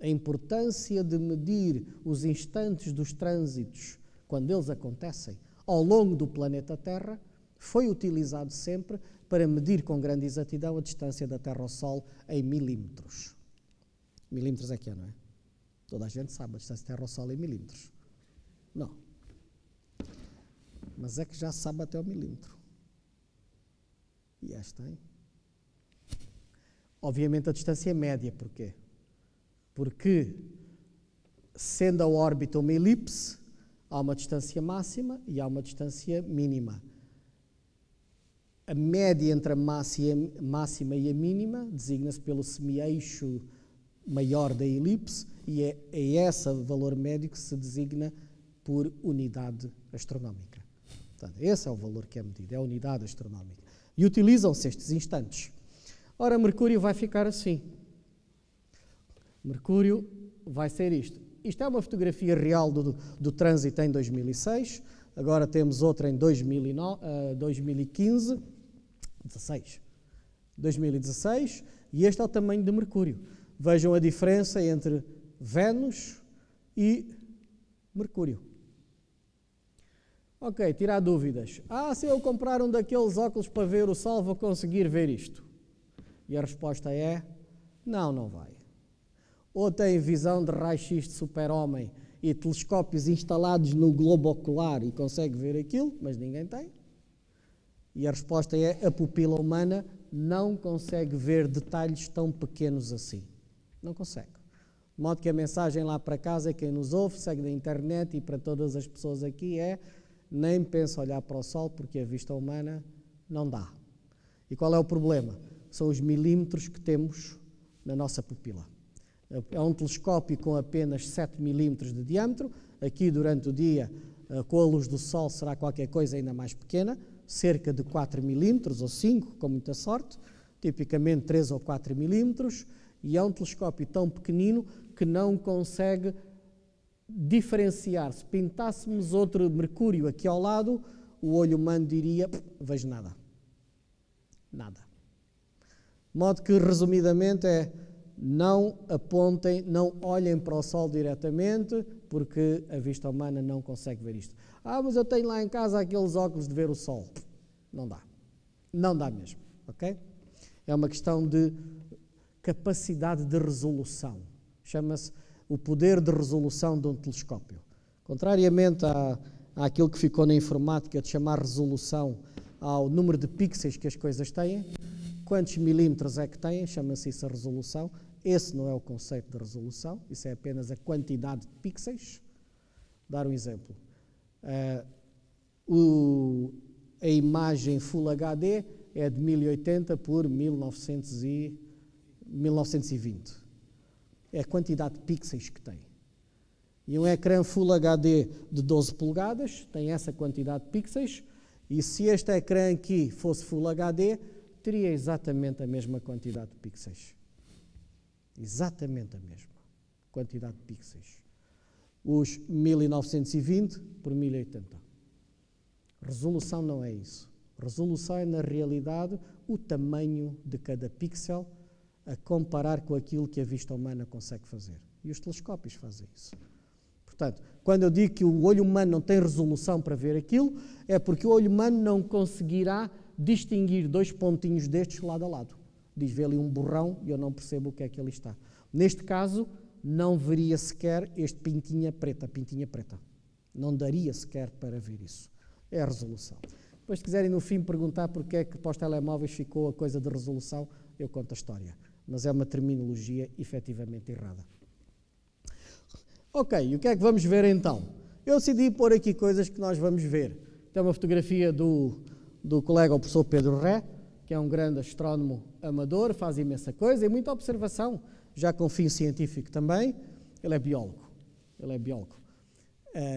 Speaker 1: A importância de medir os instantes dos trânsitos, quando eles acontecem, ao longo do planeta Terra, foi utilizado sempre para medir com grande exatidão a distância da Terra ao Sol em milímetros. Milímetros é que é, não é? Toda a gente sabe a distância da Terra ao Sol em milímetros. Não. Mas é que já sabe até o milímetro. E esta, hein? Obviamente a distância é média, porquê? Porque, sendo a órbita uma elipse, há uma distância máxima e há uma distância mínima. A média entre a máxima e a mínima designa-se pelo semi-eixo maior da elipse e é esse valor médio que se designa por unidade astronómica. Portanto, esse é o valor que é medido, é a unidade astronómica. E utilizam-se estes instantes. Ora, Mercúrio vai ficar assim. Mercúrio vai ser isto. Isto é uma fotografia real do trânsito em 2006. Agora temos outra em 2015. 2016. E este é o tamanho de Mercúrio. Vejam a diferença entre Vênus e Mercúrio. Ok, tirar dúvidas. Se eu comprar um daqueles óculos para ver o Sol, vou conseguir ver isto? E a resposta é, não vai. Ou tem visão de raio-x de super-homem e telescópios instalados no globo ocular e consegue ver aquilo, mas ninguém tem. E a resposta é, a pupila humana não consegue ver detalhes tão pequenos assim. Não consegue. De modo que a mensagem lá para casa, quem nos ouve, segue na internet e para todas as pessoas aqui é, nem pensa olhar para o Sol porque a vista humana não dá. E qual é o problema? São os milímetros que temos na nossa pupila. É um telescópio com apenas 7 milímetros de diâmetro. Aqui, durante o dia, com a luz do Sol, será qualquer coisa ainda mais pequena, cerca de 4 milímetros ou 5, com muita sorte, tipicamente 3 ou 4 milímetros, e é um telescópio tão pequenino que não consegue diferenciar. Se pintássemos outro Mercúrio aqui ao lado, o olho humano diria, vejo nada. Nada. De modo que, resumidamente, não apontem, não olhem para o Sol diretamente, porque a vista humana não consegue ver isto. Mas eu tenho lá em casa aqueles óculos de ver o Sol. Não dá. Não dá mesmo, ok? É uma questão de capacidade de resolução. Chama-se o poder de resolução de um telescópio. Contrariamente àquilo que ficou na informática de chamar resolução ao número de pixels que as coisas têm, quantos milímetros é que têm, chama-se isso a resolução. Esse não é o conceito de resolução, isso é apenas a quantidade de pixels. Dar um exemplo. A imagem Full HD é de 1080 por 1920. É a quantidade de pixels que tem. E um ecrã Full HD de 12 polegadas tem essa quantidade de pixels, e se este ecrã aqui fosse Full HD, teria exatamente a mesma quantidade de pixels. Exatamente a mesma quantidade de pixels. Os 1920 por 1080. Resolução não é isso. Resolução é, na realidade, o tamanho de cada pixel a comparar com aquilo que a vista humana consegue fazer. E os telescópios fazem isso. Portanto, Quando eu digo que o olho humano não tem resolução para ver aquilo, é porque o olho humano não conseguirá distinguir dois pontinhos destes lado a lado. Diz, vê ali um borrão e eu não percebo o que é que ali está. Neste caso, não veria sequer este pintinha preta. Não daria sequer para ver isso. É a resolução. Depois, se quiserem no fim perguntar porque é que para os telemóveis ficou a coisa de resolução, eu conto a história. Mas é uma terminologia efetivamente errada. Ok, e o que é que vamos ver então? Eu decidi pôr aqui coisas que nós vamos ver. Tem uma fotografia do colega, o professor Pedro Ré, que é um grande astrónomo amador, faz imensa coisa e muita observação, já com fim científico também. Ele é biólogo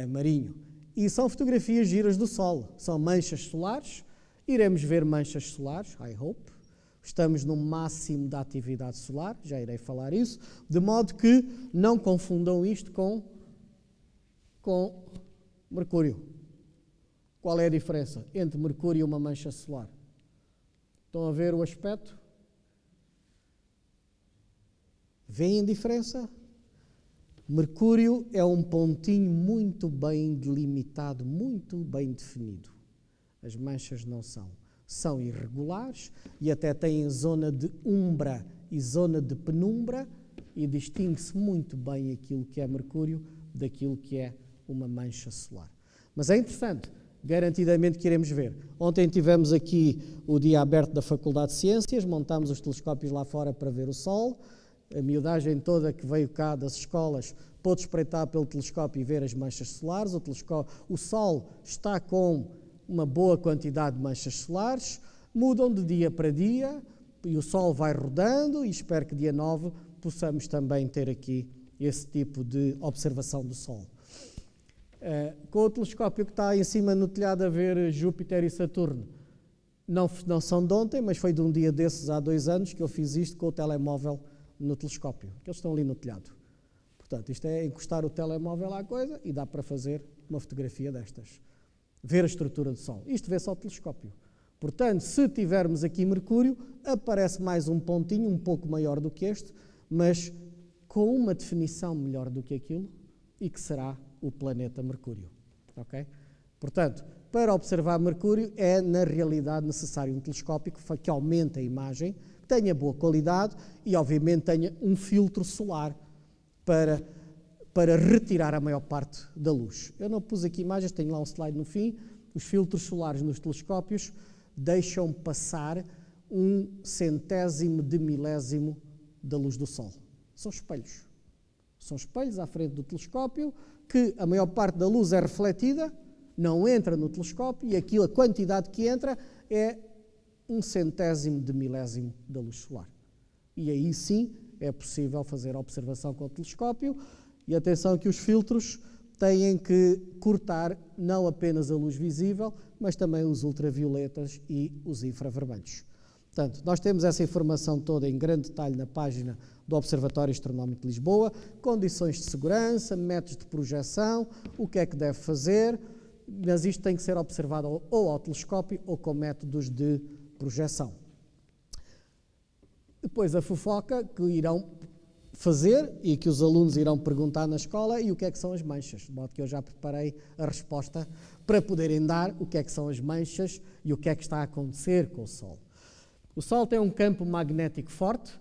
Speaker 1: marinho. E são fotografias giras do Sol, são manchas solares, iremos ver manchas solares, I hope. Estamos no máximo da atividade solar, já irei falar isso, de modo que não confundam isto com Mercúrio. Qual é a diferença entre Mercúrio e uma mancha solar? Estão a ver o aspecto? Veem a diferença? Mercúrio é um pontinho muito bem delimitado, muito bem definido. As manchas não são. São irregulares e até têm zona de umbra e zona de penumbra e distingue-se muito bem aquilo que é Mercúrio daquilo que é uma mancha solar. Mas é interessante, garantidamente que iremos ver. Ontem tivemos aqui o dia aberto da Faculdade de Ciências, montámos os telescópios lá fora para ver o Sol. A miudagem toda que veio cá das escolas pôde espreitar pelo telescópio e ver as manchas solares. O Sol está com uma boa quantidade de manchas solares, mudam de dia para dia e o Sol vai rodando e espero que dia 9 possamos também ter aqui esse tipo de observação do Sol. Com o telescópio que está em cima no telhado a ver Júpiter e Saturno, não são de ontem, mas foi de um dia desses há 2 anos que eu fiz isto com o telemóvel no telescópio, que eles estão ali no telhado. Portanto, isto é encostar o telemóvel à coisa e dá para fazer uma fotografia destas. Ver a estrutura do Sol. Isto vê só o telescópio. Portanto, se tivermos aqui Mercúrio, aparece mais um pontinho um pouco maior do que este, mas com uma definição melhor do que aquilo e que será o planeta Mercúrio. Ok? Portanto, para observar Mercúrio é, na realidade, necessário um telescópio que aumente a imagem, tenha boa qualidade e, obviamente, tenha um filtro solar para retirar a maior parte da luz. Eu não pus aqui imagens, tenho lá um slide no fim. Os filtros solares nos telescópios deixam passar 1/100º de milésimo da luz do Sol. São espelhos. São espelhos à frente do telescópio que a maior parte da luz é refletida, não entra no telescópio e aquilo, a quantidade que entra é 1/100º de milésimo da luz solar. E aí sim é possível fazer a observação com o telescópio. E atenção que os filtros têm que cortar não apenas a luz visível, mas também os ultravioletas e os infravermelhos. Portanto, nós temos essa informação toda em grande detalhe na página do Observatório Astronómico de Lisboa, condições de segurança, métodos de projeção, o que é que deve fazer, mas isto tem que ser observado ou ao telescópio ou com métodos de projeção. Depois a fofoca que irão fazer e que os alunos irão perguntar na escola e o que é que são as manchas, de modo que eu já preparei a resposta para poderem dar o que é que são as manchas e o que é que está a acontecer com o Sol. O Sol tem um campo magnético forte,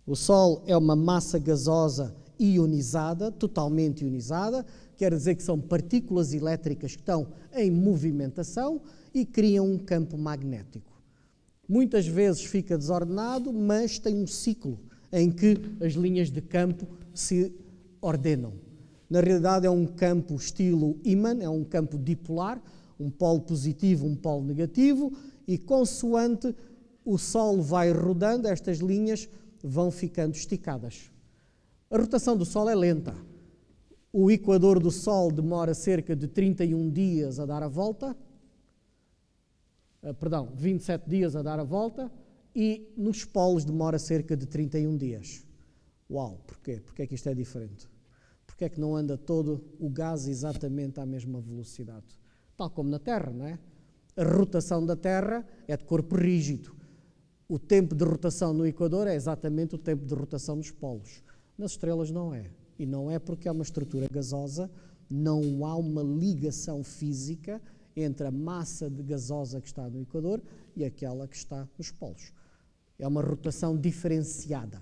Speaker 1: o Sol é uma massa gasosa ionizada, totalmente ionizada, quer dizer que são partículas elétricas que estão em movimentação e criam um campo magnético. Muitas vezes fica desordenado, mas tem um ciclo em que as linhas de campo se ordenam. Na realidade é um campo estilo ímã, é um campo dipolar, um polo positivo, um polo negativo, e consoante o Sol vai rodando, estas linhas vão ficando esticadas. A rotação do Sol é lenta. O equador do Sol demora cerca de 31 dias a dar a volta, 27 dias a dar a volta, e nos polos demora cerca de 31 dias. Uau, porquê? Porquê é que isto é diferente? Porquê é que não anda todo o gás exatamente à mesma velocidade? Tal como na Terra, não é? A rotação da Terra é de corpo rígido. O tempo de rotação no Equador é exatamente o tempo de rotação nos polos. Nas estrelas não é. E não é porque é uma estrutura gasosa Não há uma ligação física entre a massa gasosa que está no Equador e aquela que está nos polos. É uma rotação diferenciada.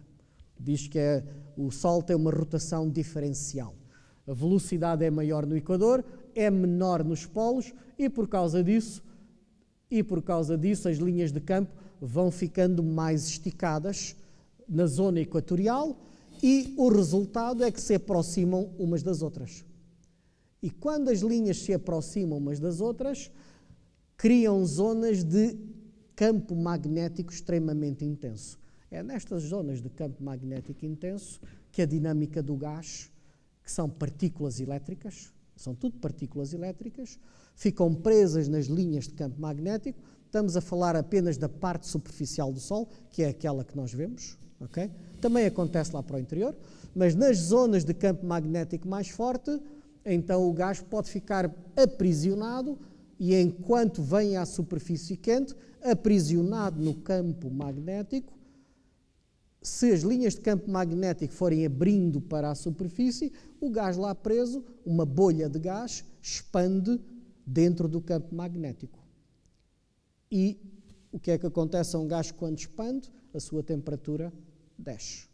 Speaker 1: Diz que o Sol tem uma rotação diferencial. A velocidade é maior no Equador, é menor nos polos e por causa disso as linhas de campo vão ficando mais esticadas na zona equatorial e o resultado é que se aproximam umas das outras. E quando as linhas se aproximam umas das outras, criam zonas de campo magnético extremamente intenso. É nestas zonas de campo magnético intenso que a dinâmica do gás, que são partículas elétricas, são tudo partículas elétricas, ficam presas nas linhas de campo magnético. Estamos a falar apenas da parte superficial do Sol, que é aquela que nós vemos, okay? Também acontece lá para o interior, mas nas zonas de campo magnético mais forte, então o gás pode ficar aprisionado e enquanto vem à superfície quente, aprisionado no campo magnético, se as linhas de campo magnético forem abrindo para a superfície, o gás lá preso, uma bolha de gás, expande dentro do campo magnético. E o que é que acontece a um gás quando expande? A sua temperatura desce.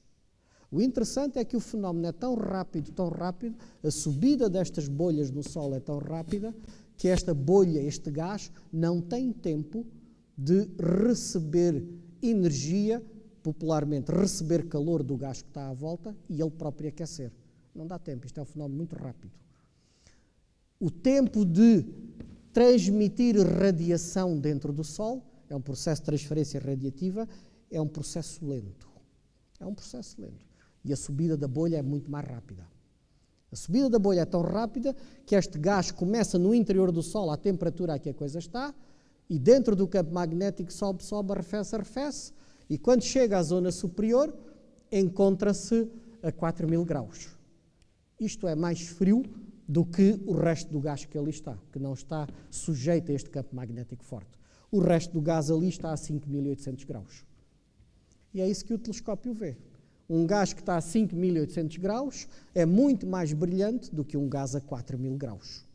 Speaker 1: O interessante é que o fenómeno é tão rápido, a subida destas bolhas no Sol é tão rápida, que esta bolha, este gás, não tem tempo de receber energia, popularmente receber calor do gás que está à volta e ele próprio aquecer. Não dá tempo, isto é um fenómeno muito rápido. O tempo de transmitir radiação dentro do Sol, é um processo de transferência radiativa, é um processo lento. É um processo lento. E a subida da bolha é muito mais rápida. A subida da bolha é tão rápida que este gás começa no interior do Sol, à temperatura a que a coisa está, e dentro do campo magnético sobe, arrefece, e quando chega à zona superior, encontra-se a 4.000 graus. Isto é mais frio do que o resto do gás que ali está, que não está sujeito a este campo magnético forte. O resto do gás ali está a 5.800 graus. E é isso que o telescópio vê. Um gás que está a 5.800 graus é muito mais brilhante do que um gás a 4.000 graus.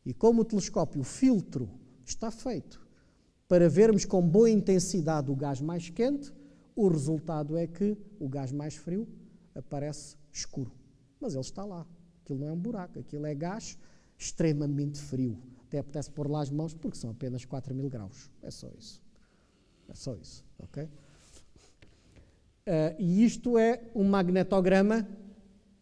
Speaker 1: E como o telescópio, o filtro, está feito para vermos com boa intensidade o gás mais quente, o resultado é que o gás mais frio aparece escuro. Mas ele está lá. Aquilo não é um buraco, aquilo é gás extremamente frio. Até apetece pôr lá as mãos porque são apenas 4.000 graus. É só isso. É só isso, ok? E isto é um magnetograma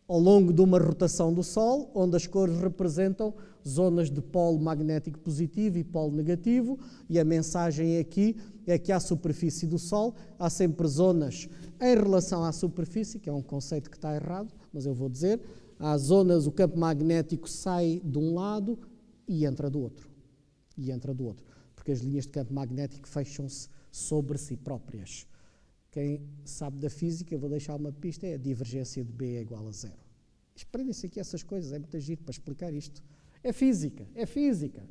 Speaker 1: ao longo de uma rotação do Sol, onde as cores representam zonas de polo magnético positivo e polo negativo, e a mensagem aqui é que à superfície do Sol há sempre zonas em relação à superfície, que é um conceito que está errado, mas eu vou dizer, há zonas, o campo magnético sai de um lado e entra do outro. E entra do outro, porque as linhas de campo magnético fecham-se sobre si próprias. Quem sabe da física, eu vou deixar uma pista, é a divergência de B é igual a zero. Aprendem-se aqui essas coisas, é muito giro para explicar isto. É física,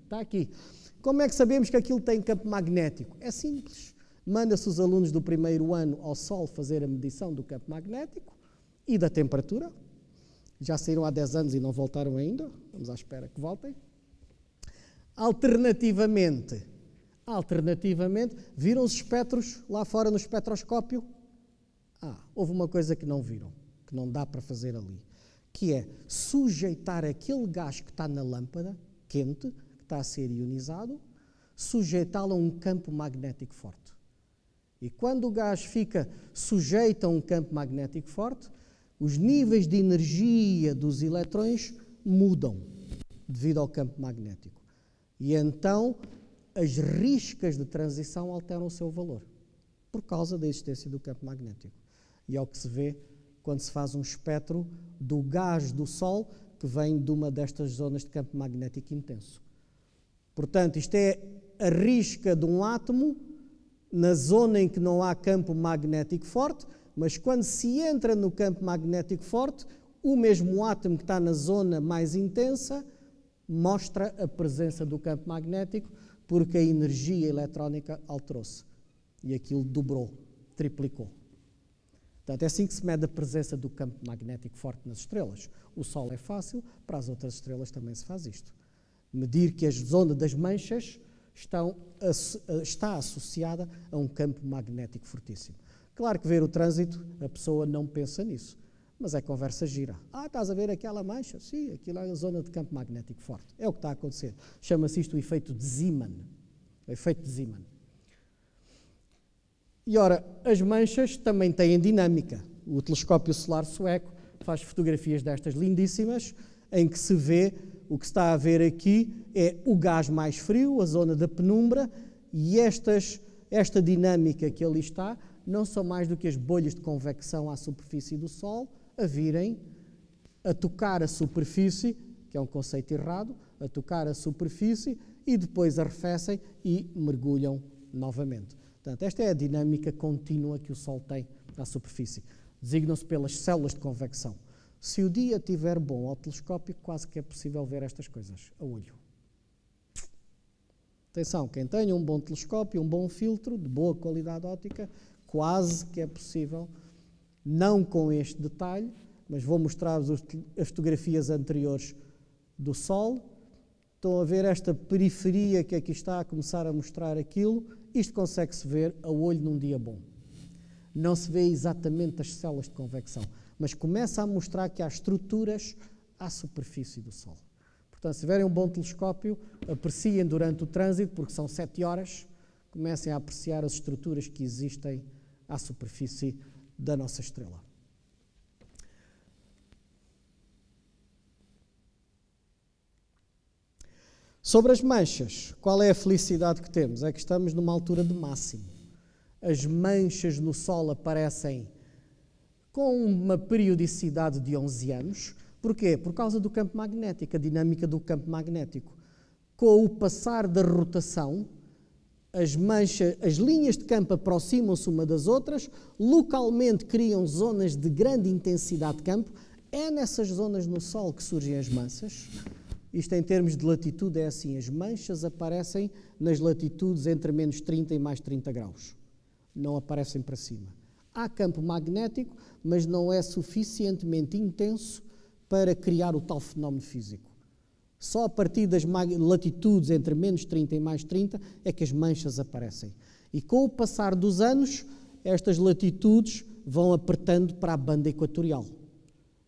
Speaker 1: está aqui. Como é que sabemos que aquilo tem campo magnético? É simples. Manda-se os alunos do primeiro ano ao Sol fazer a medição do campo magnético e da temperatura. Já saíram há 10 anos e não voltaram ainda, vamos à espera que voltem. Alternativamente, viram os espectros lá fora no espectroscópio? Houve uma coisa que não viram, que não dá para fazer ali, que é sujeitar aquele gás que está na lâmpada, quente, que está a ser ionizado, sujeitá-lo a um campo magnético forte. E quando o gás fica sujeito a um campo magnético forte, os níveis de energia dos eletrões mudam devido ao campo magnético. E então as riscas de transição alteram o seu valor, por causa da existência do campo magnético. E é o que se vê quando se faz um espectro do gás do Sol, que vem de uma destas zonas de campo magnético intenso. Portanto, isto é a risca de um átomo na zona em que não há campo magnético forte, mas quando se entra no campo magnético forte, o mesmo átomo que está na zona mais intensa mostra a presença do campo magnético, porque a energia eletrónica alterou-se. E aquilo dobrou, triplicou. Portanto, é assim que se mede a presença do campo magnético forte nas estrelas. O Sol é fácil, para as outras estrelas também se faz isto. Medir que a zona das manchas está associada a um campo magnético fortíssimo. Claro que ver o trânsito, a pessoa não pensa nisso, mas é conversa gira. Estás a ver aquela mancha? Sim, aquilo é a zona de campo magnético forte. É o que está a acontecer. Chama-se isto o efeito de Zeeman. O efeito de Zeeman. E ora, as manchas também têm dinâmica. O telescópio solar sueco faz fotografias destas lindíssimas, em que se vê, o que se está a ver aqui é o gás mais frio, a zona da penumbra, e esta dinâmica que ali está não são mais do que as bolhas de convecção à superfície do Sol a virem a tocar a superfície, que é um conceito errado, a tocar a superfície e depois arrefecem e mergulham novamente. Portanto, esta é a dinâmica contínua que o Sol tem à superfície. Designam-se pelas células de convecção. Se o dia estiver bom ao telescópio, quase que é possível ver estas coisas a olho. Atenção, quem tenha um bom telescópio, um bom filtro, de boa qualidade óptica, quase que é possível, não com este detalhe, mas vou mostrar-vos as fotografias anteriores do Sol. Estão a ver esta periferia que aqui está a começar a mostrar aquilo. Isto consegue-se ver a olho num dia bom. Não se vê exatamente as células de convecção, mas começa a mostrar que há estruturas à superfície do Sol. Portanto, se tiverem um bom telescópio, apreciem durante o trânsito, porque são 7 horas, comecem a apreciar as estruturas que existem à superfície da nossa estrela. Sobre as manchas, qual é a felicidade que temos? É que estamos numa altura de máximo. As manchas no Sol aparecem com uma periodicidade de 11 anos. Porquê? Por causa do campo magnético, a dinâmica do campo magnético. Com o passar da rotação, as linhas de campo aproximam-se uma das outras, localmente criam zonas de grande intensidade de campo. É nessas zonas no Sol que surgem as manchas. Isto em termos de latitude é assim, as manchas aparecem nas latitudes entre menos 30 e mais 30 graus. Não aparecem para cima. Há campo magnético, mas não é suficientemente intenso para criar o tal fenómeno físico. Só a partir das latitudes entre menos 30 e mais 30 é que as manchas aparecem. E com o passar dos anos, estas latitudes vão apertando para a banda equatorial.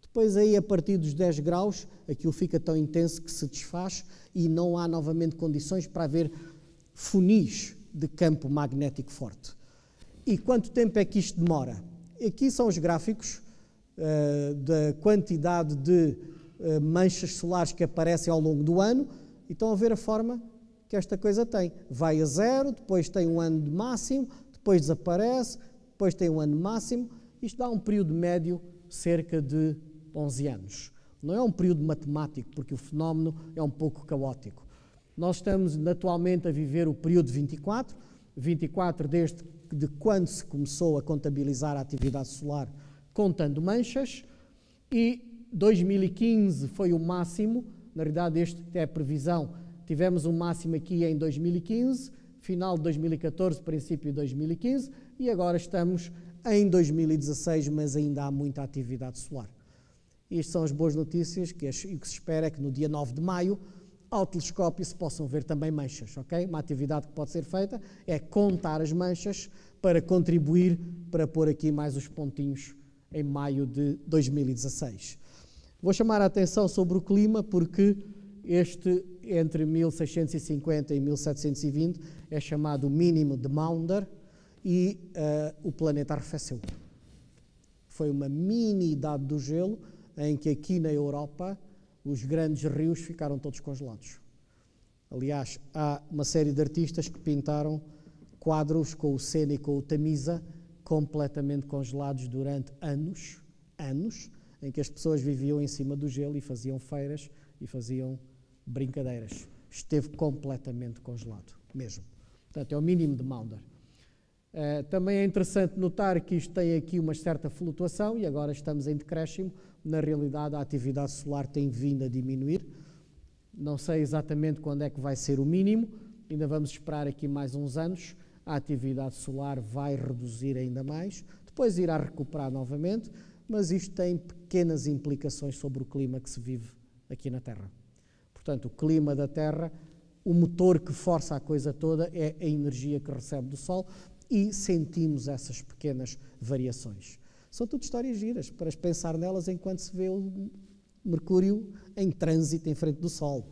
Speaker 1: Depois aí, a partir dos 10 graus, aquilo fica tão intenso que se desfaz e não há novamente condições para haver funis de campo magnético forte. E quanto tempo é que isto demora? Aqui são os gráficos da quantidade de manchas solares que aparecem ao longo do ano e estão a ver a forma que esta coisa tem. Vai a zero, depois tem um ano de máximo, depois desaparece, depois tem um ano máximo. Isto dá um período médio cerca de 11 anos. Não é um período matemático, porque o fenómeno é um pouco caótico. Nós estamos atualmente a viver o período 24 desde de quando se começou a contabilizar a atividade solar contando manchas, e 2015 foi o máximo. Na realidade, esta é a previsão. Tivemos um máximo aqui em 2015, final de 2014, princípio de 2015, e agora estamos em 2016, mas ainda há muita atividade solar. Estas são as boas notícias, que o que se espera é que no dia 9 de maio, ao telescópio se possam ver também manchas, ok? Uma atividade que pode ser feita é contar as manchas para contribuir para pôr aqui mais os pontinhos em maio de 2016. Vou chamar a atenção sobre o clima, porque este, entre 1650 e 1720, é chamado o mínimo de Maunder, e o planeta arrefeceu. Foi uma mini idade do gelo, em que aqui na Europa os grandes rios ficaram todos congelados. Aliás, há uma série de artistas que pintaram quadros com o Sena e com o Tamisa completamente congelados durante anos, em que as pessoas viviam em cima do gelo e faziam feiras e faziam brincadeiras. Esteve completamente congelado, mesmo. Portanto, é o mínimo de Maunder. Também é interessante notar que isto tem aqui uma certa flutuação e agora estamos em decréscimo. Na realidade, a atividade solar tem vindo a diminuir. Não sei exatamente quando é que vai ser o mínimo, ainda vamos esperar aqui mais uns anos, a atividade solar vai reduzir ainda mais, depois irá recuperar novamente, mas isto tem pequenas implicações sobre o clima que se vive aqui na Terra. Portanto, o clima da Terra, o motor que força a coisa toda é a energia que recebe do Sol e sentimos essas pequenas variações. São tudo histórias giras, para pensar nelas enquanto se vê o Mercúrio em trânsito em frente do Sol.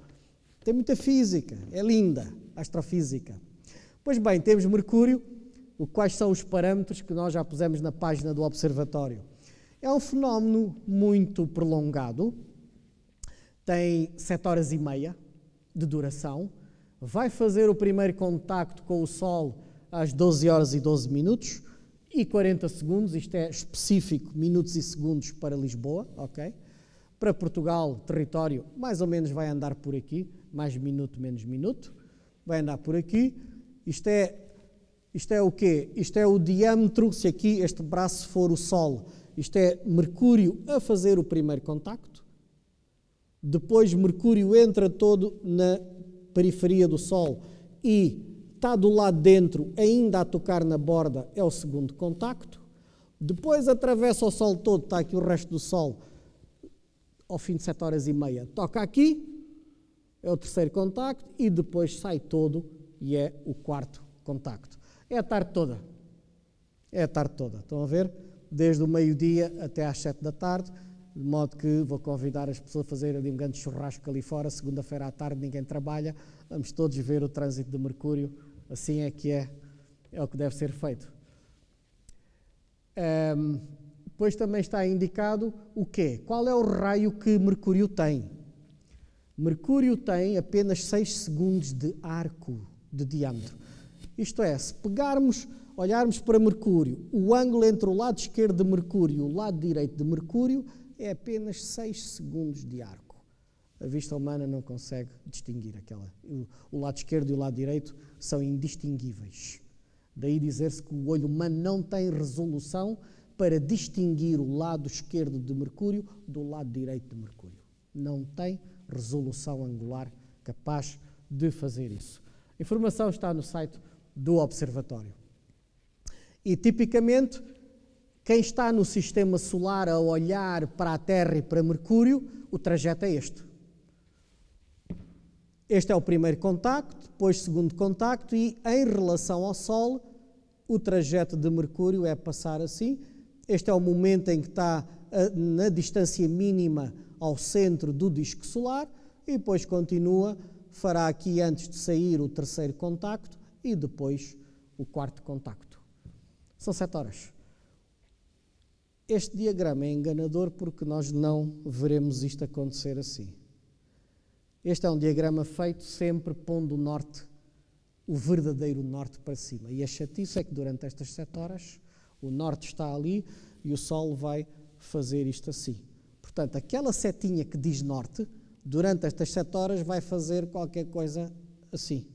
Speaker 1: Tem muita física, é linda, astrofísica. Pois bem, temos Mercúrio, quais são os parâmetros que nós já pusemos na página do observatório? É um fenómeno muito prolongado, tem 7 horas e meia de duração, vai fazer o primeiro contacto com o Sol às 12 horas e 12 minutos e 40 segundos, isto é específico, minutos e segundos para Lisboa, ok? Para Portugal, território, mais ou menos vai andar por aqui, mais minuto, menos minuto, vai andar por aqui. Isto é o quê? Isto é o diâmetro, se aqui este braço for o Sol, isto é Mercúrio a fazer o primeiro contacto, depois Mercúrio entra todo na periferia do Sol e está do lado de dentro, ainda a tocar na borda, é o segundo contacto, depois atravessa o Sol todo, está aqui o resto do Sol, ao fim de 7 horas e meia, toca aqui, é o terceiro contacto, e depois sai todo e é o quarto contacto. É a tarde toda. É a tarde toda. Estão a ver? Desde o meio-dia até às 7 da tarde, de modo que vou convidar as pessoas a fazerem ali um grande churrasco ali fora, segunda-feira à tarde ninguém trabalha, vamos todos ver o trânsito de Mercúrio, assim é que é o que deve ser feito. Depois também está indicado o quê? Qual é o raio que Mercúrio tem? Mercúrio tem apenas 6 segundos de arco de diâmetro. Isto é, se olharmos para Mercúrio, o ângulo entre o lado esquerdo de Mercúrio e o lado direito de Mercúrio é apenas 6 segundos de arco. A vista humana não consegue distinguir o lado esquerdo e o lado direito são indistinguíveis. Daí dizer-se que o olho humano não tem resolução para distinguir o lado esquerdo de Mercúrio do lado direito de Mercúrio. Não tem resolução angular capaz de fazer isso. A informação está no site do Observatório. E, tipicamente, quem está no Sistema Solar a olhar para a Terra e para Mercúrio, o trajeto é este. Este é o primeiro contacto, depois segundo contacto, e em relação ao Sol, o trajeto de Mercúrio é passar assim. Este é o momento em que está na distância mínima ao centro do disco solar, e depois continua, fará aqui antes de sair o terceiro contacto e depois o quarto contacto. São 7 horas. Este diagrama é enganador porque nós não veremos isto acontecer assim. Este é um diagrama feito sempre pondo o norte, o verdadeiro norte para cima. E a chatice é que durante estas 7 horas o norte está ali e o Sol vai fazer isto assim. Portanto, aquela setinha que diz norte, durante estas 7 horas vai fazer qualquer coisa assim.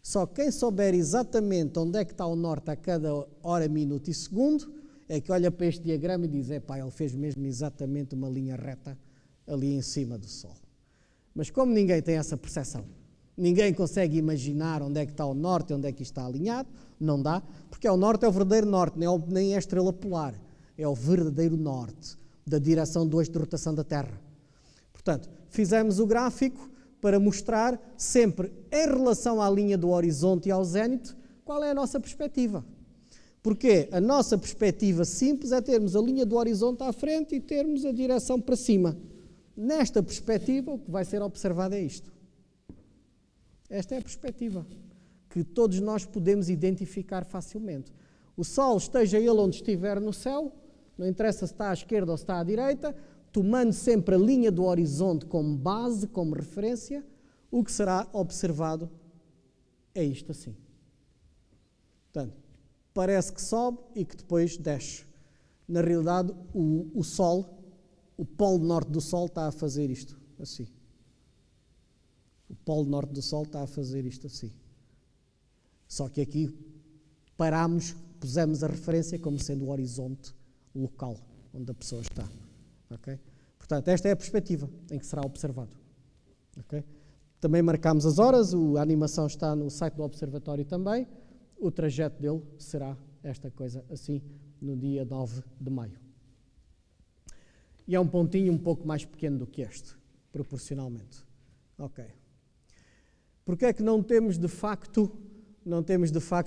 Speaker 1: Só quem souber exatamente onde é que está o norte a cada hora, minuto e segundo, é que olha para este diagrama e diz, epá, ele fez mesmo exatamente uma linha reta ali em cima do Sol. Mas como ninguém tem essa percepção, ninguém consegue imaginar onde é que está o norte, onde é que está alinhado, não dá, porque o norte é o verdadeiro norte, nem é a estrela polar, é o verdadeiro norte da direção do eixo de rotação da Terra. Portanto, fizemos o gráfico para mostrar sempre, em relação à linha do horizonte e ao zénite, qual é a nossa perspectiva. Porque a nossa perspectiva simples é termos a linha do horizonte à frente e termos a direção para cima. Nesta perspectiva, o que vai ser observado é isto. Esta é a perspectiva que todos nós podemos identificar facilmente. O Sol, esteja ele onde estiver no céu, não interessa se está à esquerda ou se está à direita, tomando sempre a linha do horizonte como base, como referência, o que será observado é isto assim. Portanto, parece que sobe e que depois desce. Na realidade, o Sol, o polo norte do Sol está a fazer isto assim. O polo norte do Sol está a fazer isto assim. Só que aqui pusemos a referência como sendo o horizonte local onde a pessoa está. Okay? Portanto, esta é a perspectiva em que será observado. Okay? Também marcámos as horas, a animação está no site do Observatório também. O trajeto dele será esta coisa assim, no dia 9 de maio. E é um pontinho um pouco mais pequeno do que este, proporcionalmente. Ok. Porque é que não temos de facto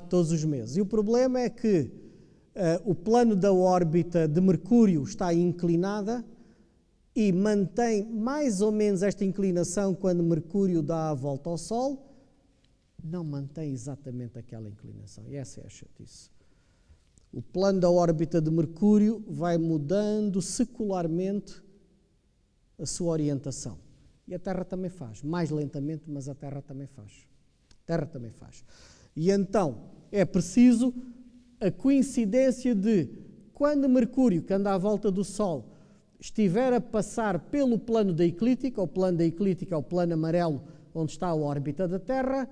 Speaker 1: todos os meses? E o problema é que o plano da órbita de Mercúrio está inclinada e mantém mais ou menos esta inclinação quando Mercúrio dá a volta ao Sol, não mantém exatamente aquela inclinação. E essa é a chatice. O plano da órbita de Mercúrio vai mudando secularmente a sua orientação. E a Terra também faz, mais lentamente, mas a Terra também faz. E então é preciso a coincidência de quando Mercúrio, que anda à volta do Sol, estiver a passar pelo plano da eclíptica, o plano da eclíptica é o plano amarelo onde está a órbita da Terra,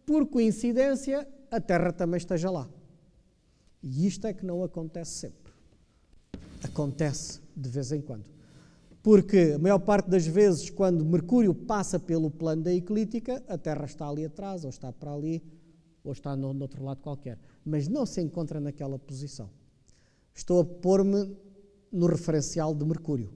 Speaker 1: por coincidência, a Terra também esteja lá. E isto é que não acontece sempre. Acontece de vez em quando. Porque a maior parte das vezes, quando Mercúrio passa pelo plano da eclíptica, a Terra está ali atrás, ou está para ali, ou está no outro lado qualquer. Mas não se encontra naquela posição. Estou a pôr-me no referencial de Mercúrio.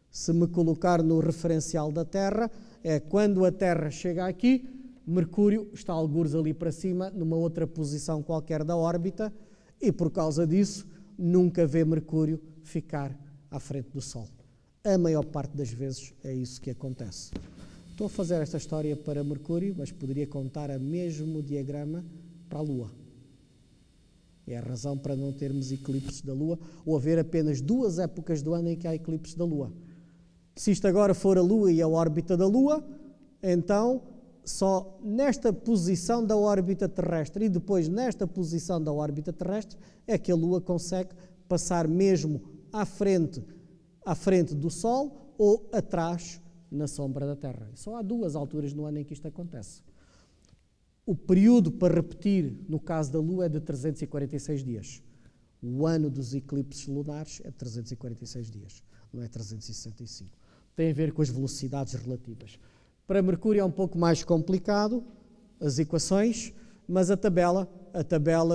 Speaker 1: Se me colocar no referencial da Terra, é quando a Terra chega aqui, Mercúrio está algures ali para cima, numa outra posição qualquer da órbita, e por causa disso, nunca vê Mercúrio ficar à frente do Sol. A maior parte das vezes é isso que acontece. Estou a fazer esta história para Mercúrio, mas poderia contar o mesmo diagrama para a Lua. É a razão para não termos eclipses da Lua, ou haver apenas 2 épocas do ano em que há eclipses da Lua. Se isto agora for a Lua e a órbita da Lua, então só nesta posição da órbita terrestre e depois nesta posição da órbita terrestre é que a Lua consegue passar mesmo à frente do Sol ou atrás na sombra da Terra. Só há 2 alturas no ano em que isto acontece. O período para repetir, no caso da Lua, é de 346 dias. O ano dos eclipses lunares é de 346 dias, não é 365. Tem a ver com as velocidades relativas. Para Mercúrio é um pouco mais complicado, as equações, mas a tabela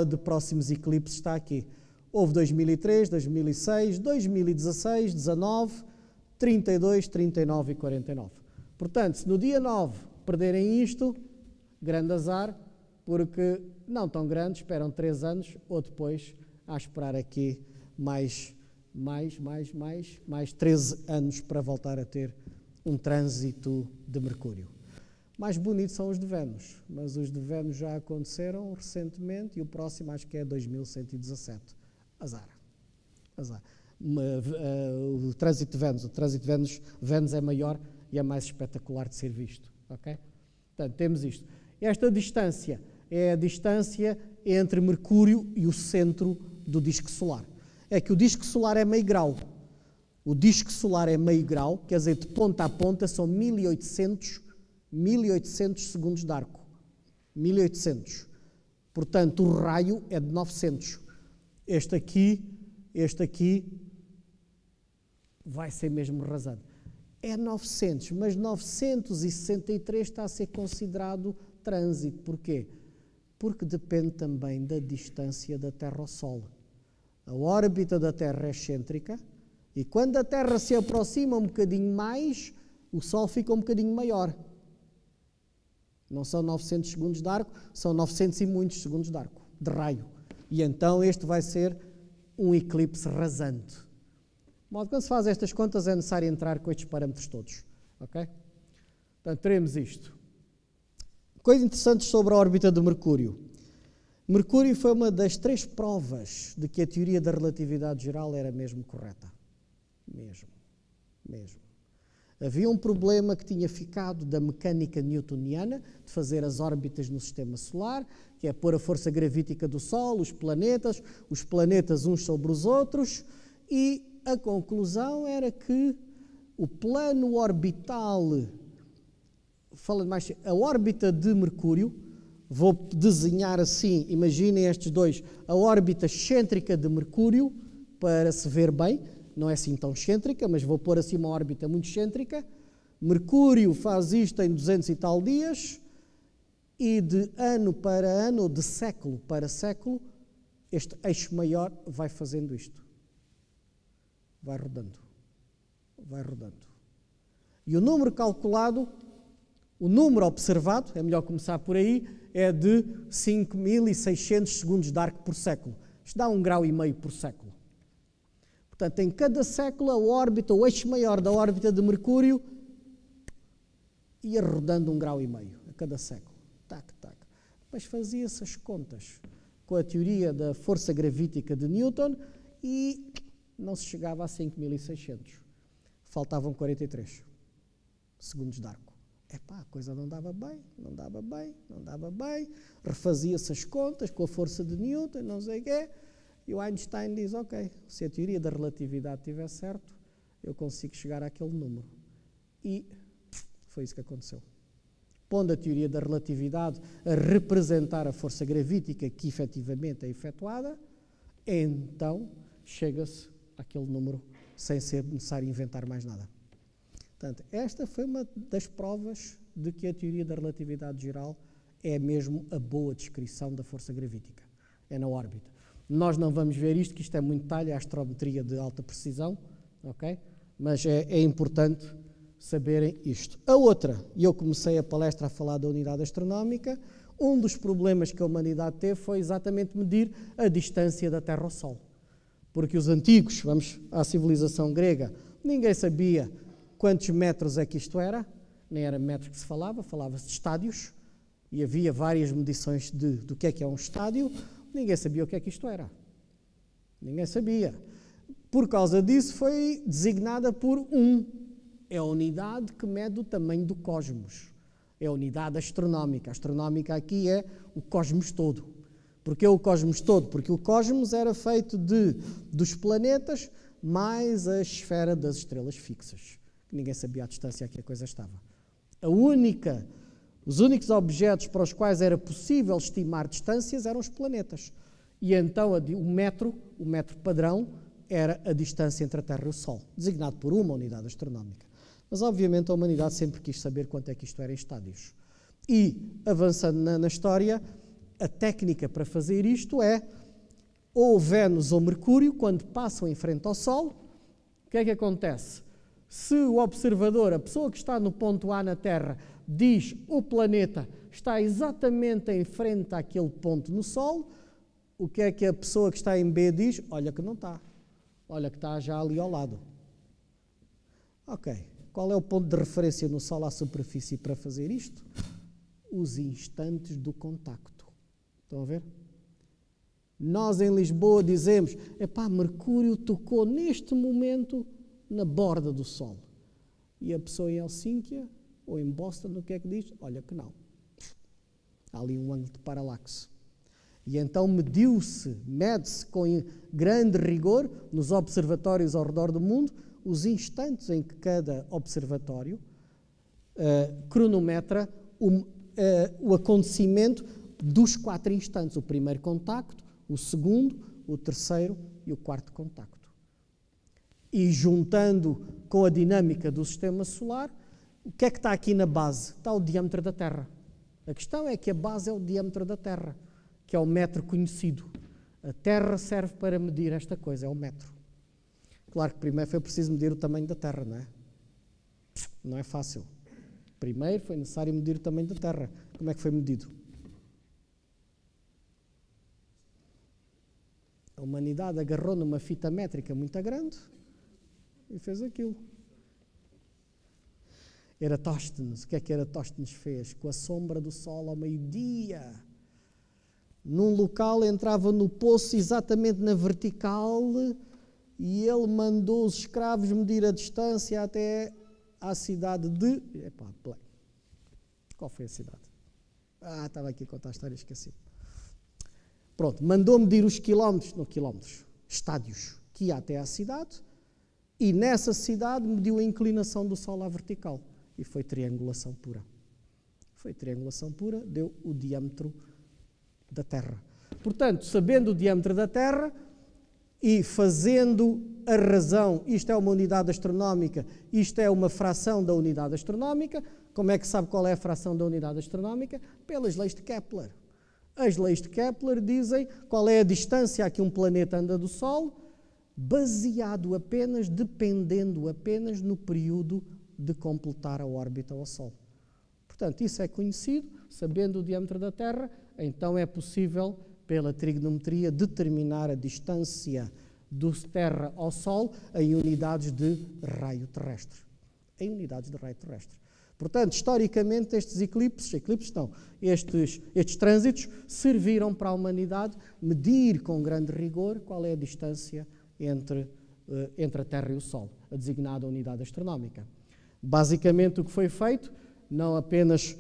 Speaker 1: de próximos eclipses está aqui. Houve 2003, 2006, 2016, 19, 32, 39 e 49. Portanto, se no dia 9 perderem isto, grande azar, porque não tão grande, esperam 3 anos, ou depois a esperar aqui mais 13 anos para voltar a ter um trânsito de Mercúrio. Mais bonitos são os de Vênus, mas os de Vênus já aconteceram recentemente e o próximo acho que é 2117. Azar. O trânsito de Vênus é maior e é mais espetacular de ser visto. Okay? Portanto, temos isto. Esta distância é a distância entre Mercúrio e o centro do disco solar. É que o disco solar é meio grau. O disco solar é meio grau, quer dizer, de ponta a ponta são 1800 segundos de arco. 1800. Portanto, o raio é de 900. Este aqui vai ser mesmo rasante. É 900, mas 963 está a ser considerado trânsito. Porquê? Porque depende também da distância da Terra ao Sol. A órbita da Terra é excêntrica e quando a Terra se aproxima um bocadinho mais, o Sol fica um bocadinho maior. Não são 900 segundos de arco, são 900 e muitos segundos de arco, de raio. E então este vai ser um eclipse rasante. De modo que quando se faz estas contas é necessário entrar com estes parâmetros todos. Ok? Portanto, teremos isto. Coisas interessantes sobre a órbita de Mercúrio. Mercúrio foi uma das 3 provas de que a teoria da relatividade geral era mesmo correta. Mesmo. Havia um problema que tinha ficado da mecânica newtoniana, de fazer as órbitas no sistema solar, que é pôr a força gravítica do Sol, os planetas uns sobre os outros, e a conclusão era que o plano orbital, falando mais, a órbita de Mercúrio, vou desenhar assim, imaginem estes dois, a órbita excêntrica de Mercúrio, para se ver bem, não é assim tão excêntrica, mas vou pôr assim uma órbita muito excêntrica. Mercúrio faz isto em 200 e tal dias, e de ano para ano, ou de século para século, este eixo maior vai fazendo isto. Vai rodando. Vai rodando. E o número calculado, o número observado, é melhor começar por aí, é de 5.600 segundos de arco por século. Isto dá 1,5 graus por século. Portanto, em cada século, a órbita, o eixo maior da órbita de Mercúrio ia rodando 1,5 graus a cada século. Tac, tac. Mas fazia-se as contas com a teoria da força gravítica de Newton e não se chegava a 5.600. Faltavam 43 segundos de arco. Epá, a coisa não dava bem, não dava bem, não dava bem. Refazia-se as contas com a força de Newton, não sei o quê. E o Einstein diz, ok, se a teoria da relatividade estiver certo, eu consigo chegar àquele número. E foi isso que aconteceu. Pondo a teoria da relatividade a representar a força gravítica que efetivamente é efetuada, então chega-se àquele número sem ser necessário inventar mais nada. Portanto, esta foi uma das provas de que a teoria da relatividade geral é mesmo a boa descrição da força gravítica. É na órbita. Nós não vamos ver isto, que isto é muito detalhe, é a astrometria de alta precisão, ok? Mas é importante saberem isto. A outra, e eu comecei a palestra a falar da unidade astronómica, um dos problemas que a humanidade teve foi exatamente medir a distância da Terra ao Sol. Porque os antigos, vamos à civilização grega, ninguém sabia quantos metros é que isto era, nem era metros que se falava, falava-se de estádios, e havia várias medições do que é um estádio, ninguém sabia o que é que isto era. Ninguém sabia. Por causa disso foi designada por 1. É a unidade que mede o tamanho do cosmos. É a unidade astronómica. A astronómica aqui é o cosmos todo. Porquê o cosmos todo? Porque o cosmos era feito dos planetas mais a esfera das estrelas fixas. Ninguém sabia a distância a que a coisa estava. Os únicos objetos para os quais era possível estimar distâncias eram os planetas. E então o metro padrão, era a distância entre a Terra e o Sol, designado por uma unidade astronómica. Mas, obviamente, a humanidade sempre quis saber quanto é que isto era em estádios. E, avançando na história, a técnica para fazer isto é, ou Vênus ou Mercúrio, quando passam em frente ao Sol, o que é que acontece? Se o observador, a pessoa que está no ponto A na Terra, diz o planeta está exatamente em frente àquele ponto no Sol, o que é que a pessoa que está em B diz? Olha que não está. Olha que está já ali ao lado. Ok. Qual é o ponto de referência no Sol à superfície para fazer isto? Os instantes do contacto. Estão a ver? Nós em Lisboa dizemos, epá, Mercúrio tocou neste momento na borda do Sol. E a pessoa em Helsínquia ou em Boston, o que é que diz? Olha que não. Há ali um ângulo de paralaxe. E então mede-se com grande rigor, nos observatórios ao redor do mundo, os instantes em que cada observatório cronometra o acontecimento dos 4 instantes. O primeiro contacto, o segundo, o terceiro e o quarto contacto. E juntando com a dinâmica do sistema solar, o que é que está aqui na base? Está o diâmetro da Terra. A questão é que a base é o diâmetro da Terra, que é o metro conhecido. A Terra serve para medir esta coisa, é o metro. Claro que primeiro foi preciso medir o tamanho da Terra, não é? Não é fácil. Primeiro foi necessário medir o tamanho da Terra. Como é que foi medido? A humanidade agarrou numa fita métrica muito grande e fez aquilo. Eratóstenes, o que é que Eratóstenes fez? Com a sombra do Sol ao meio-dia, num local, entrava no poço exatamente na vertical e ele mandou os escravos medir a distância até à cidade de... Epá, qual foi a cidade? Estava aqui a contar a história, esqueci. Pronto, mandou medir os estádios que ia até à cidade e nessa cidade mediu a inclinação do Sol à vertical e foi triangulação pura. Foi triangulação pura, deu o diâmetro da Terra. Portanto, sabendo o diâmetro da Terra, e fazendo a razão, isto é uma unidade astronómica, isto é uma fração da unidade astronómica. Como é que sabe qual é a fração da unidade astronómica? Pelas leis de Kepler. As leis de Kepler dizem qual é a distância a que um planeta anda do Sol, dependendo apenas no período de completar a órbita ao Sol. Portanto, isso é conhecido, sabendo o diâmetro da Terra, então é possível, pela trigonometria, determinar a distância do Terra ao Sol em unidades de raio terrestre. Em unidades de raio terrestre. Portanto, historicamente, estes estes trânsitos serviram para a humanidade medir com grande rigor qual é a distância entre a Terra e o Sol, a designada unidade astronómica. Basicamente, o que foi feito, não apenas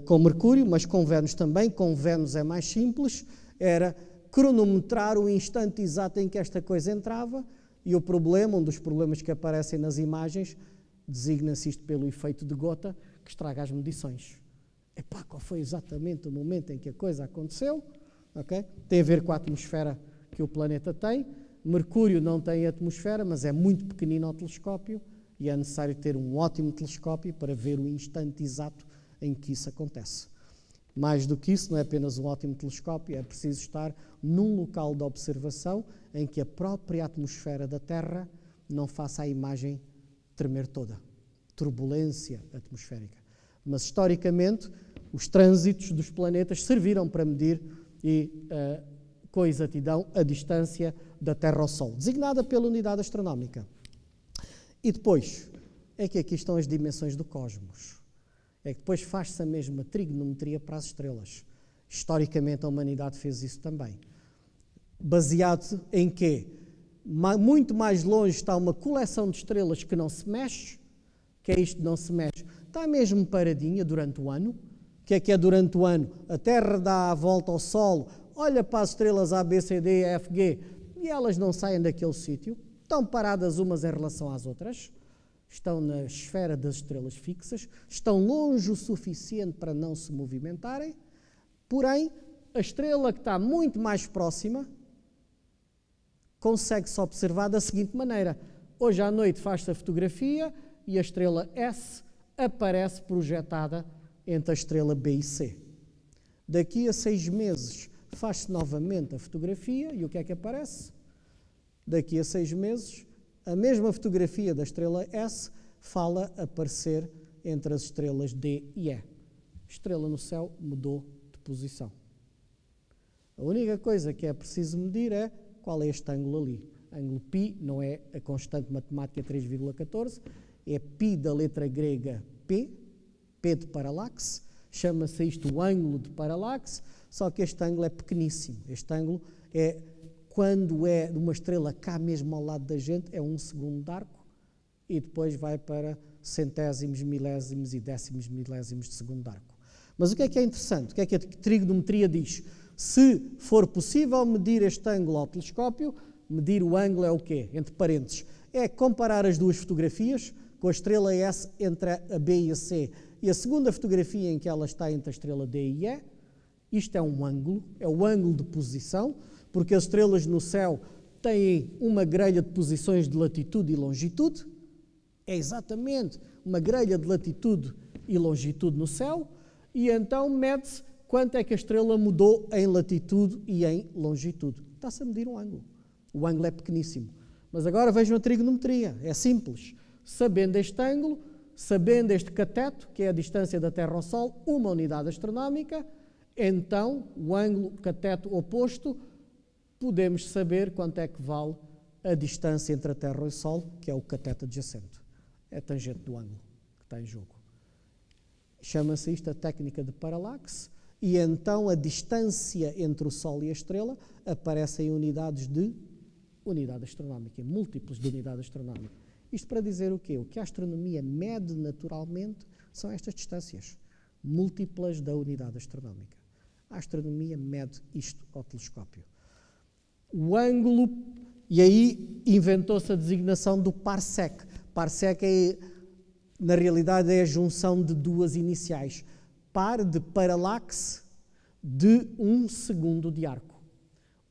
Speaker 1: com Mercúrio, mas com Vênus também, com Vênus é mais simples, era cronometrar o instante exato em que esta coisa entrava, e um dos problemas que aparecem nas imagens, designa-se isto pelo efeito de gota, que estraga as medições. Epá, qual foi exatamente o momento em que a coisa aconteceu? Okay? Tem a ver com a atmosfera que o planeta tem. Mercúrio não tem atmosfera, mas é muito pequenino ao telescópio, e é necessário ter um ótimo telescópio para ver o instante exato em que isso acontece. Mais do que isso, não é apenas um ótimo telescópio, é preciso estar num local de observação em que a própria atmosfera da Terra não faça a imagem tremer toda. Turbulência atmosférica. Mas, historicamente, os trânsitos dos planetas serviram para medir com exatidão a distância da Terra ao Sol, designada pela unidade astronómica. E depois, é que aqui estão as dimensões do cosmos. É que depois faz-se a mesma trigonometria para as estrelas. Historicamente, a humanidade fez isso também. Baseado em quê? Muito mais longe está uma coleção de estrelas que não se mexe. Que é isto que não se mexe? Está mesmo paradinha durante o ano. O que é durante o ano? A Terra dá a volta ao Sol, olha para as estrelas A, B, C, D, E, F, G, e elas não saem daquele sítio. Estão paradas umas em relação às outras. Estão na esfera das estrelas fixas, estão longe o suficiente para não se movimentarem, porém, a estrela que está muito mais próxima consegue-se observar da seguinte maneira. Hoje à noite faz-se a fotografia e a estrela S aparece projetada entre a estrela B e C. Daqui a 6 meses faz-se novamente a fotografia e o que é que aparece? Daqui a 6 meses, a mesma fotografia da estrela S fala aparecer entre as estrelas D e E. A estrela no céu mudou de posição. A única coisa que é preciso medir é qual é este ângulo ali. Ângulo π não é a constante matemática 3,14, é π da letra grega P, P de paralaxe, chama-se isto o ângulo de paralaxe, só que este ângulo é pequeníssimo. Este ângulo é, quando é de uma estrela cá mesmo ao lado da gente, é 1 segundo de arco, e depois vai para centésimos, milésimos e décimos milésimos de segundo de arco. Mas o que é interessante? O que é que a trigonometria diz? Se for possível medir este ângulo ao telescópio, medir o ângulo é o quê? Entre parênteses. É comparar as duas fotografias, com a estrela S entre a B e a C, e a segunda fotografia em que ela está entre a estrela D e E. Isto é um ângulo, é o ângulo de posição, porque as estrelas no céu têm uma grelha de posições de latitude e longitude. É exatamente uma grelha de latitude e longitude no céu, e então mede-se quanto é que a estrela mudou em latitude e em longitude. Está-se a medir um ângulo. O ângulo é pequeníssimo. Mas agora vejam a trigonometria. É simples. Sabendo este ângulo, sabendo este cateto, que é a distância da Terra ao Sol, uma unidade astronómica, então o ângulo cateto oposto, podemos saber quanto é que vale a distância entre a Terra e o Sol, que é o cateto adjacente. É a tangente do ângulo que está em jogo. Chama-se isto a técnica de paralaxe, e então a distância entre o Sol e a estrela aparece em unidades de unidade astronómica, em múltiplos de unidade astronómica. Isto para dizer o quê? O que a astronomia mede naturalmente são estas distâncias, múltiplas da unidade astronómica. A astronomia mede isto ao telescópio. O ângulo, e aí inventou-se a designação do parsec. Parsec é, na realidade, é a junção de duas iniciais. Par de paralaxe de 1 segundo de arco.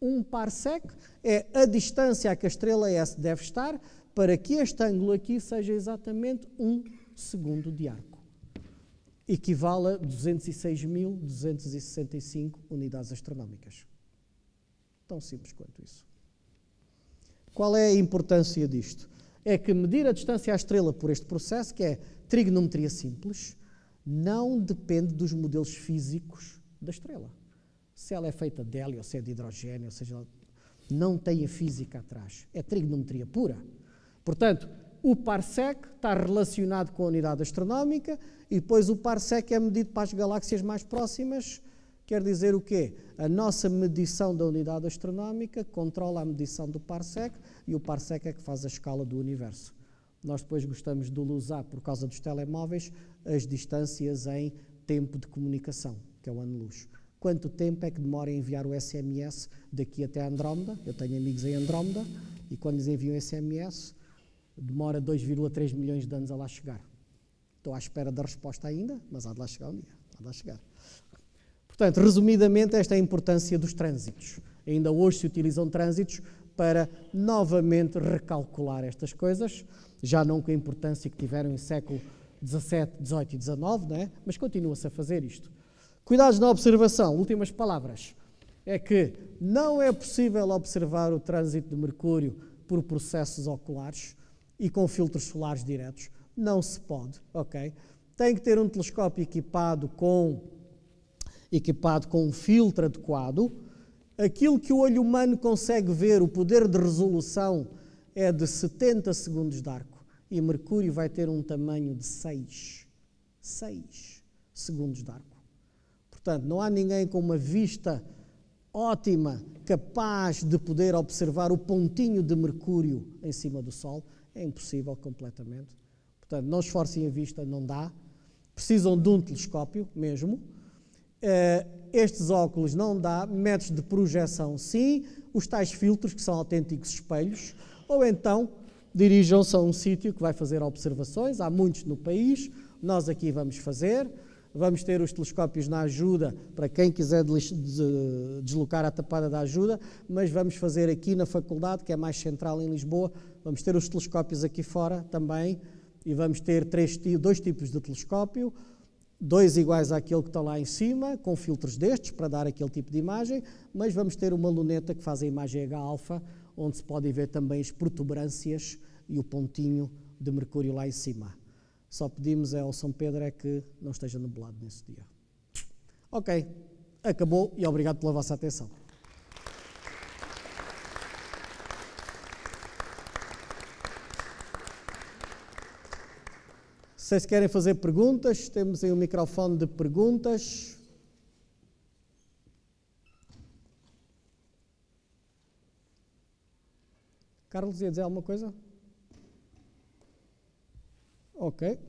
Speaker 1: 1 parsec é a distância a que a estrela S deve estar para que este ângulo aqui seja exatamente 1 segundo de arco. Equivale a 206.265 unidades astronómicas. Tão simples quanto isso. Qual é a importância disto? É que medir a distância à estrela por este processo, que é trigonometria simples, não depende dos modelos físicos da estrela. Se ela é feita de hélio, ou se é de hidrogênio, ou seja, não tem a física atrás. É trigonometria pura. Portanto, o parsec está relacionado com a unidade astronómica e depois o parsec é medido para as galáxias mais próximas. Quer dizer o quê? A nossa medição da unidade astronómica controla a medição do parsec e o parsec é que faz a escala do universo. Nós depois gostamos de usar, por causa dos telemóveis, as distâncias em tempo de comunicação, que é o ano-luz. Quanto tempo é que demora a enviar o SMS daqui até Andrómeda? Eu tenho amigos em Andrómeda e quando lhes enviam SMS, demora 2,3 milhões de anos a lá chegar. Estou à espera da resposta ainda, mas há de lá chegar um dia. Há de lá chegar. Portanto, resumidamente, esta é a importância dos trânsitos. Ainda hoje se utilizam trânsitos para novamente recalcular estas coisas, já não com a importância que tiveram em século XVII, XVIII e XIX, não é? Mas continua-se a fazer isto. Cuidados na observação, últimas palavras. É que não é possível observar o trânsito de Mercúrio por processos oculares e com filtros solares diretos. Não se pode, ok? Tem que ter um telescópio equipado com um filtro adequado. Aquilo que o olho humano consegue ver, o poder de resolução, é de 70 segundos de arco. E Mercúrio vai ter um tamanho de 6 segundos de arco. Portanto, não há ninguém com uma vista ótima, capaz de poder observar o pontinho de Mercúrio em cima do Sol. É impossível completamente. Portanto, não esforcem a vista, não dá. Precisam de um telescópio mesmo. Estes óculos não dá, métodos de projeção sim, os tais filtros que são autênticos espelhos, ou então dirijam-se a um sítio que vai fazer observações, há muitos no país, nós aqui vamos fazer, vamos ter os telescópios na ajuda, para quem quiser deslocar a tapada da ajuda, mas vamos fazer aqui na faculdade, que é mais central em Lisboa, vamos ter os telescópios aqui fora também, e vamos ter dois tipos de telescópio, 2 iguais àquele que estão lá em cima, com filtros destes, para dar aquele tipo de imagem, mas vamos ter uma luneta que faz a imagem H-alfa, onde se pode ver também as protuberâncias e o pontinho de Mercúrio lá em cima. Só pedimos ao São Pedro é que não esteja nublado nesse dia. Ok, acabou e obrigado pela vossa atenção. Se querem fazer perguntas, temos aí um microfone de perguntas. Carlos, ia dizer alguma coisa? Ok.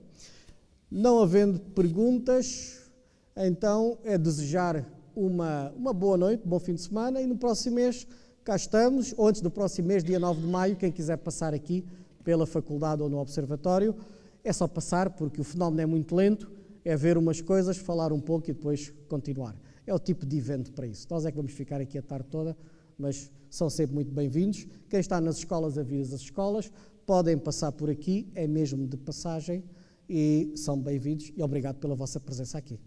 Speaker 1: Não havendo perguntas, então é desejar uma boa noite, bom fim de semana e no próximo mês cá estamos, ou antes do próximo mês, dia 9 de maio, quem quiser passar aqui pela faculdade ou no observatório, é só passar, porque o fenómeno é muito lento, é ver umas coisas, falar um pouco e depois continuar. É o tipo de evento para isso. Nós é que vamos ficar aqui a tarde toda, mas são sempre muito bem-vindos. Quem está nas escolas, avisa as escolas, podem passar por aqui, é mesmo de passagem, e são bem-vindos, e obrigado pela vossa presença aqui.